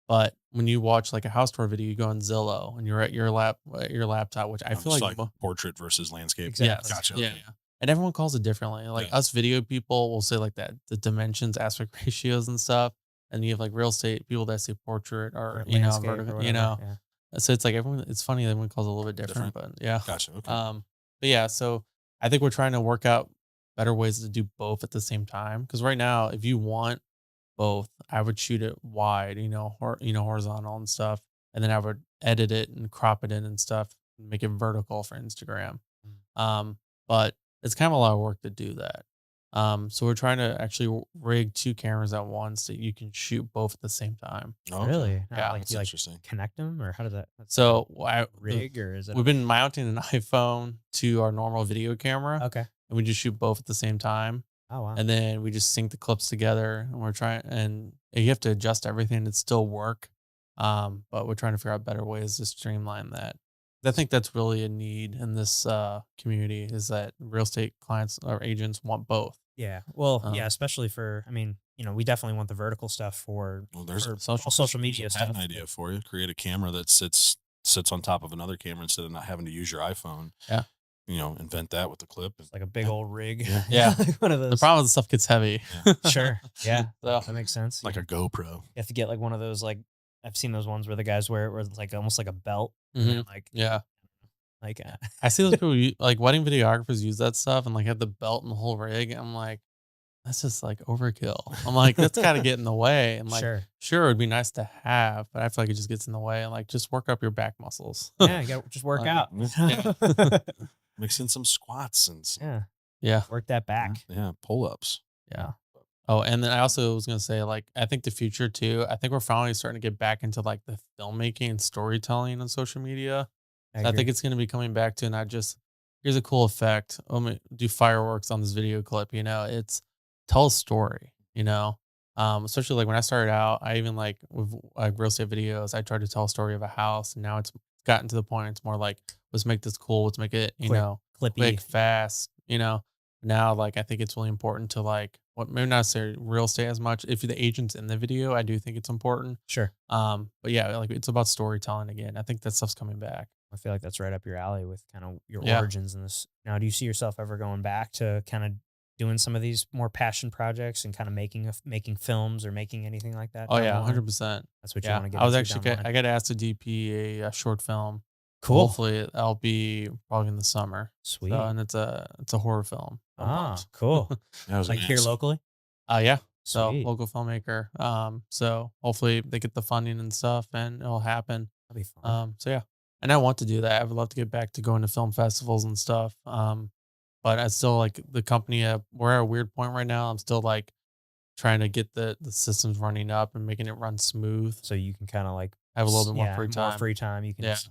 But when you watch like a house tour video, you go on Zillow and you're at your laptop, which I feel Just like, portrait versus landscape. Exactly. yes, Gotcha. yeah, Okay. yeah. And everyone calls it differently. Like Yeah. us video people will say like that, the dimensions, aspect ratios and stuff. And you have like real estate people that say portrait or, Or landscape or vertical, whatever. Yeah. So it's like everyone, it's funny that everyone calls it a little bit different, but yeah. Gotcha. Okay. But yeah, so I think we're trying to work out better ways to do both at the same time. Cause right now, if you want both, I would shoot it wide, horizontal and stuff. And then I would edit it and crop it in and stuff, and make it vertical for Instagram. But it's kind of a lot of work to do that. So we're trying to actually rig two cameras at once that you can shoot both at the same time. Okay. Really? Yeah, Like that's you like interesting. connect them, or how does that? That's So rig, or is it? we've been mounting an iPhone to our normal video camera, Okay. and we just shoot both at the same time. Oh wow. And then we just sync the clips together, and we're trying, and you have to adjust everything to still work. But we're trying to figure out better ways to streamline that. I think that's really a need in this community, is that real estate clients or agents want both. Yeah. Well, Um, yeah, especially for, I mean, we definitely want the vertical stuff for, Well, there's for social- social media I stuff. have an idea for you. Create a camera that sits on top of another camera instead of not having to use your iPhone. Yeah. Invent that with the clip. It's like a big old rig. Yeah. Yeah. Like one of The those. problem is the stuff gets heavy. Sure. Yeah. So, That makes sense. Like a GoPro. You have to get like one of those, like, I've seen those ones where the guys wear it where it's like almost like a belt. And mhm, then like, yeah. like, I see those people like wedding videographers use that stuff and like have the belt and the whole rig. I'm like, that's just like overkill. I'm like, that's got to get in the way. And like, sure. it'd be nice to have, but I feel like it just gets in the way. And like, just work up your back muscles. Yeah. You got to just work Like, out. yeah. Mix in some squats and some, Yeah. Yeah. Work that back. pull-ups. Yeah. Oh, and then I also was gonna say, like, I think the future too. I think we're finally starting to get back into like the filmmaking and storytelling on social media. I think it's gonna be coming back to not just, here's a cool effect. Let me do fireworks on this video clip. It's tell a story. Especially like when I started out, I even like with like real estate videos, I tried to tell a story of a house, and now it's gotten to the point it's more like, let's make this cool. Let's make it Clippy. quick, fast. Now like I think it's really important to like, what maybe not necessarily real estate as much. If the agent's in the video, I do think it's important. Sure. But yeah, like it's about storytelling again. I think that stuff's coming back. I feel like that's right up your alley with kind of your Yeah. origins in this. Now, do you see yourself ever going back to kind of doing some of these more passion projects and kind of making films or making anything like that? Oh down the yeah, line? 100%. That's what you Yeah, want to get I was into actually down the line? I got asked to DP a short film. Cool. Hopefully that'll be probably in the summer. Sweet. So, and it's a horror film. Cool. I was Like gonna here ask. locally? Yeah. So Sweet. local filmmaker. So hopefully they get the funding and stuff, and it'll happen. That'll be fun. So yeah, and I want to do that. I would love to get back to going to film festivals and stuff. But I still like the company. We're at a weird point right now. I'm still like trying to get the systems running up and making it run smooth. So you can kind of like Have a little bit more free time. More free time. You can Yeah. just,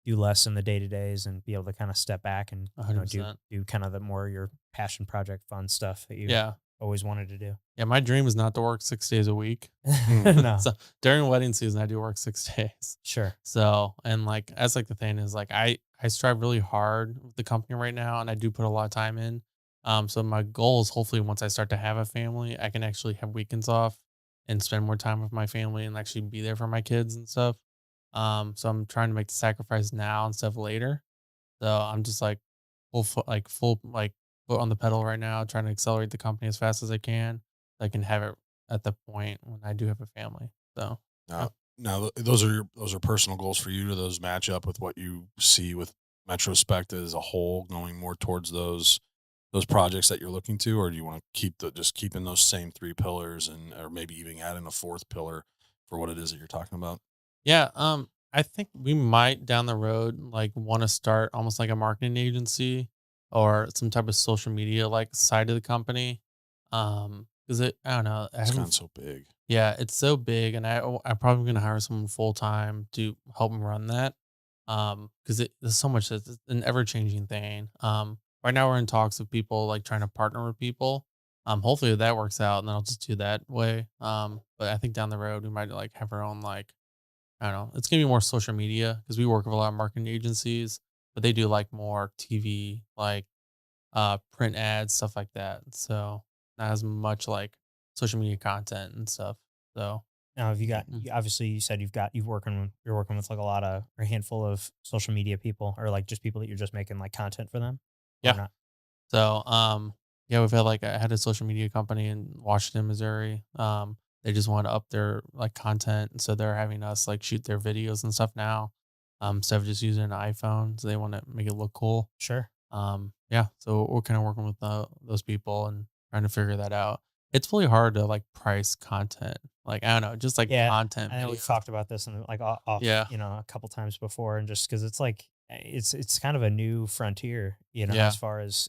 do less in the day-to-days and be able to kind of step back and do 100%. kind of the more your passion project fun stuff that you Yeah. always wanted to do. Yeah. My dream is not to work 6 days a week. No. So during wedding season, I do work 6 days. Sure. So, and like, that's like the thing is like, I strive really hard with the company right now, and I do put a lot of time in. So my goal is hopefully once I start to have a family, I can actually have weekends off and spend more time with my family and actually be there for my kids and stuff. So I'm trying to make the sacrifice now instead of later. So I'm just like full foot on the pedal right now, trying to accelerate the company as fast as I can. So I can have it at the point when I do have a family. So Now, now those are personal goals for you. Do those match up with what you see with Metrospect as a whole, going more towards those projects that you're looking to, or do you want to just keeping those same three pillars and or maybe even adding a fourth pillar for what it is that you're talking about? yeah, I think we might down the road like want to start almost like a marketing agency or some type of social media like side of the company. Because I don't know, I It's gotten haven't. so big. Yeah, it's so big, and I'm probably gonna hire someone full time to help me run that. Because there's so much that's an ever changing thing. Right now we're in talks with people like trying to partner with people. Hopefully that works out, and then I'll just do that way. But I think down the road we might like have our own like I don't know. It's gonna be more social media because we work with a lot of marketing agencies, but they do like more TV, like print ads, stuff like that. So not as much like social media content and stuff. So Now, have you got? mm, Obviously, you said you're working with like a lot of or a handful of social media people, or like just people that you're just making like content for them, or yeah. not? So yeah, we've had like I had a social media company in Washington, Missouri. They just want to up their like content, so they're having us like shoot their videos and stuff now. Instead of just using an iPhone, so they want to make it look cool. Sure. Yeah, so we're kind of working with those people and trying to figure that out. It's really hard to like price content. Like I don't know, just like Yeah, content I know we've videos. talked about this and like off, Yeah, a couple times before, and just because it's like it's kind of a new frontier, yeah, as far as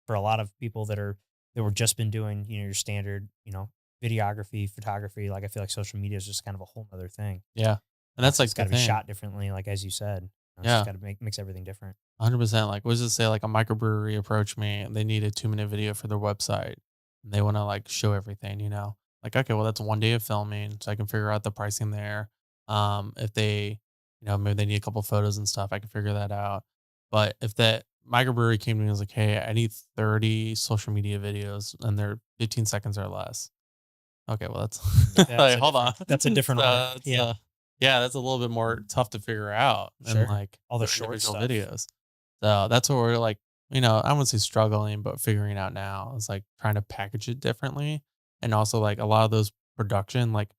for a lot of people that were just been doing your standard videography, photography. Like I feel like social media is just kind of a whole other thing. yeah, and that's 'Cause like it's the got to be thing. shot differently, like as you said. It's just Yeah, got to mix everything different. 100%. Like, let's just say like a microbrewery approached me and they need a 2-minute video for their website. And they want to like show everything, Like, okay, well, that's one day of filming, so I can figure out the pricing there. If they, maybe they need a couple photos and stuff, I can figure that out. But if that microbrewery came to me and was like, hey, I need 30 social media videos and they're 15 seconds or less. Okay, well, that's like, hold on. That's a different order. It's, Yeah, yeah, that's a little bit more tough to figure out than sure. like All the their short individual stuff. videos. So that's what we're like, I wouldn't say struggling, but figuring out now is like trying to package it differently. And also like a lot of those production, like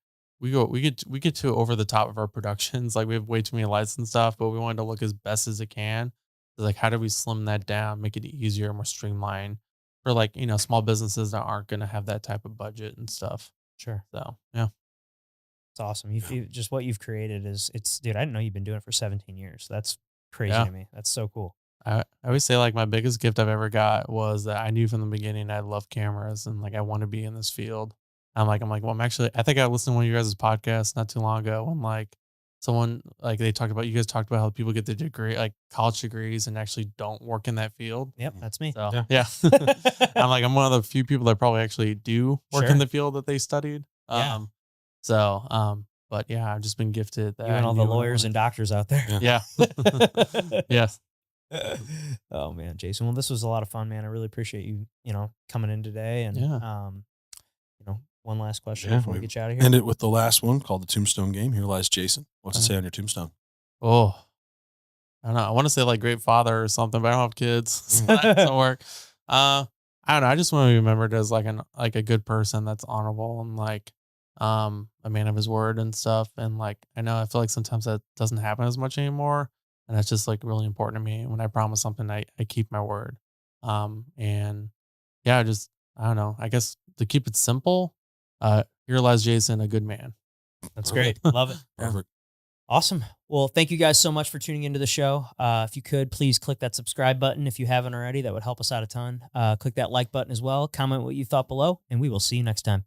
we get too over the top of our productions. Like we have way too many lights and stuff, but we want it to look as best as it can. So like how do we slim that down, make it easier, more streamlined for like, small businesses that aren't gonna have that type of budget and stuff. Sure. So yeah. It's awesome. Just what you've created dude, I didn't know you've been doing it for 17 years. That's crazy Yeah. to me. That's so cool. I always say like my biggest gift I've ever got was that I knew from the beginning I love cameras and like I want to be in this field. I'm like, well, I think I listened to one of you guys' podcasts not too long ago when like someone like you guys talked about how people get their degree, like college degrees and actually don't work in that field. Yep, that's me. So Yeah. yeah, I'm one of the few people that probably actually do work Sure. in the field that they studied. Yeah. But yeah, I've just been gifted that. You and all the lawyers and doctors out there. yeah, yes. Oh man, Jason. Well, this was a lot of fun, man. I really appreciate you, coming in today. And Yeah. one last question Yeah, before we we get you out of here. End it with the last one called the Tombstone Game. Here lies Jason. What's it say on your tombstone? Oh, I don't know. I want to say like great father or something, but I don't have kids. So that doesn't work. I don't know. I just want to be remembered as like a good person that's honorable and like a man of his word and stuff. And like I feel like sometimes that doesn't happen as much anymore. And that's just like really important to me. When I promise something, I keep my word. And yeah, I don't know. I guess to keep it simple, here lies Jason, a good man. That's great. Love it. Perfect. Awesome. Well, thank you guys so much for tuning into the show. If you could, please click that subscribe button if you haven't already. That would help us out a ton. Click that like button as well. Comment what you thought below, and we will see you next time.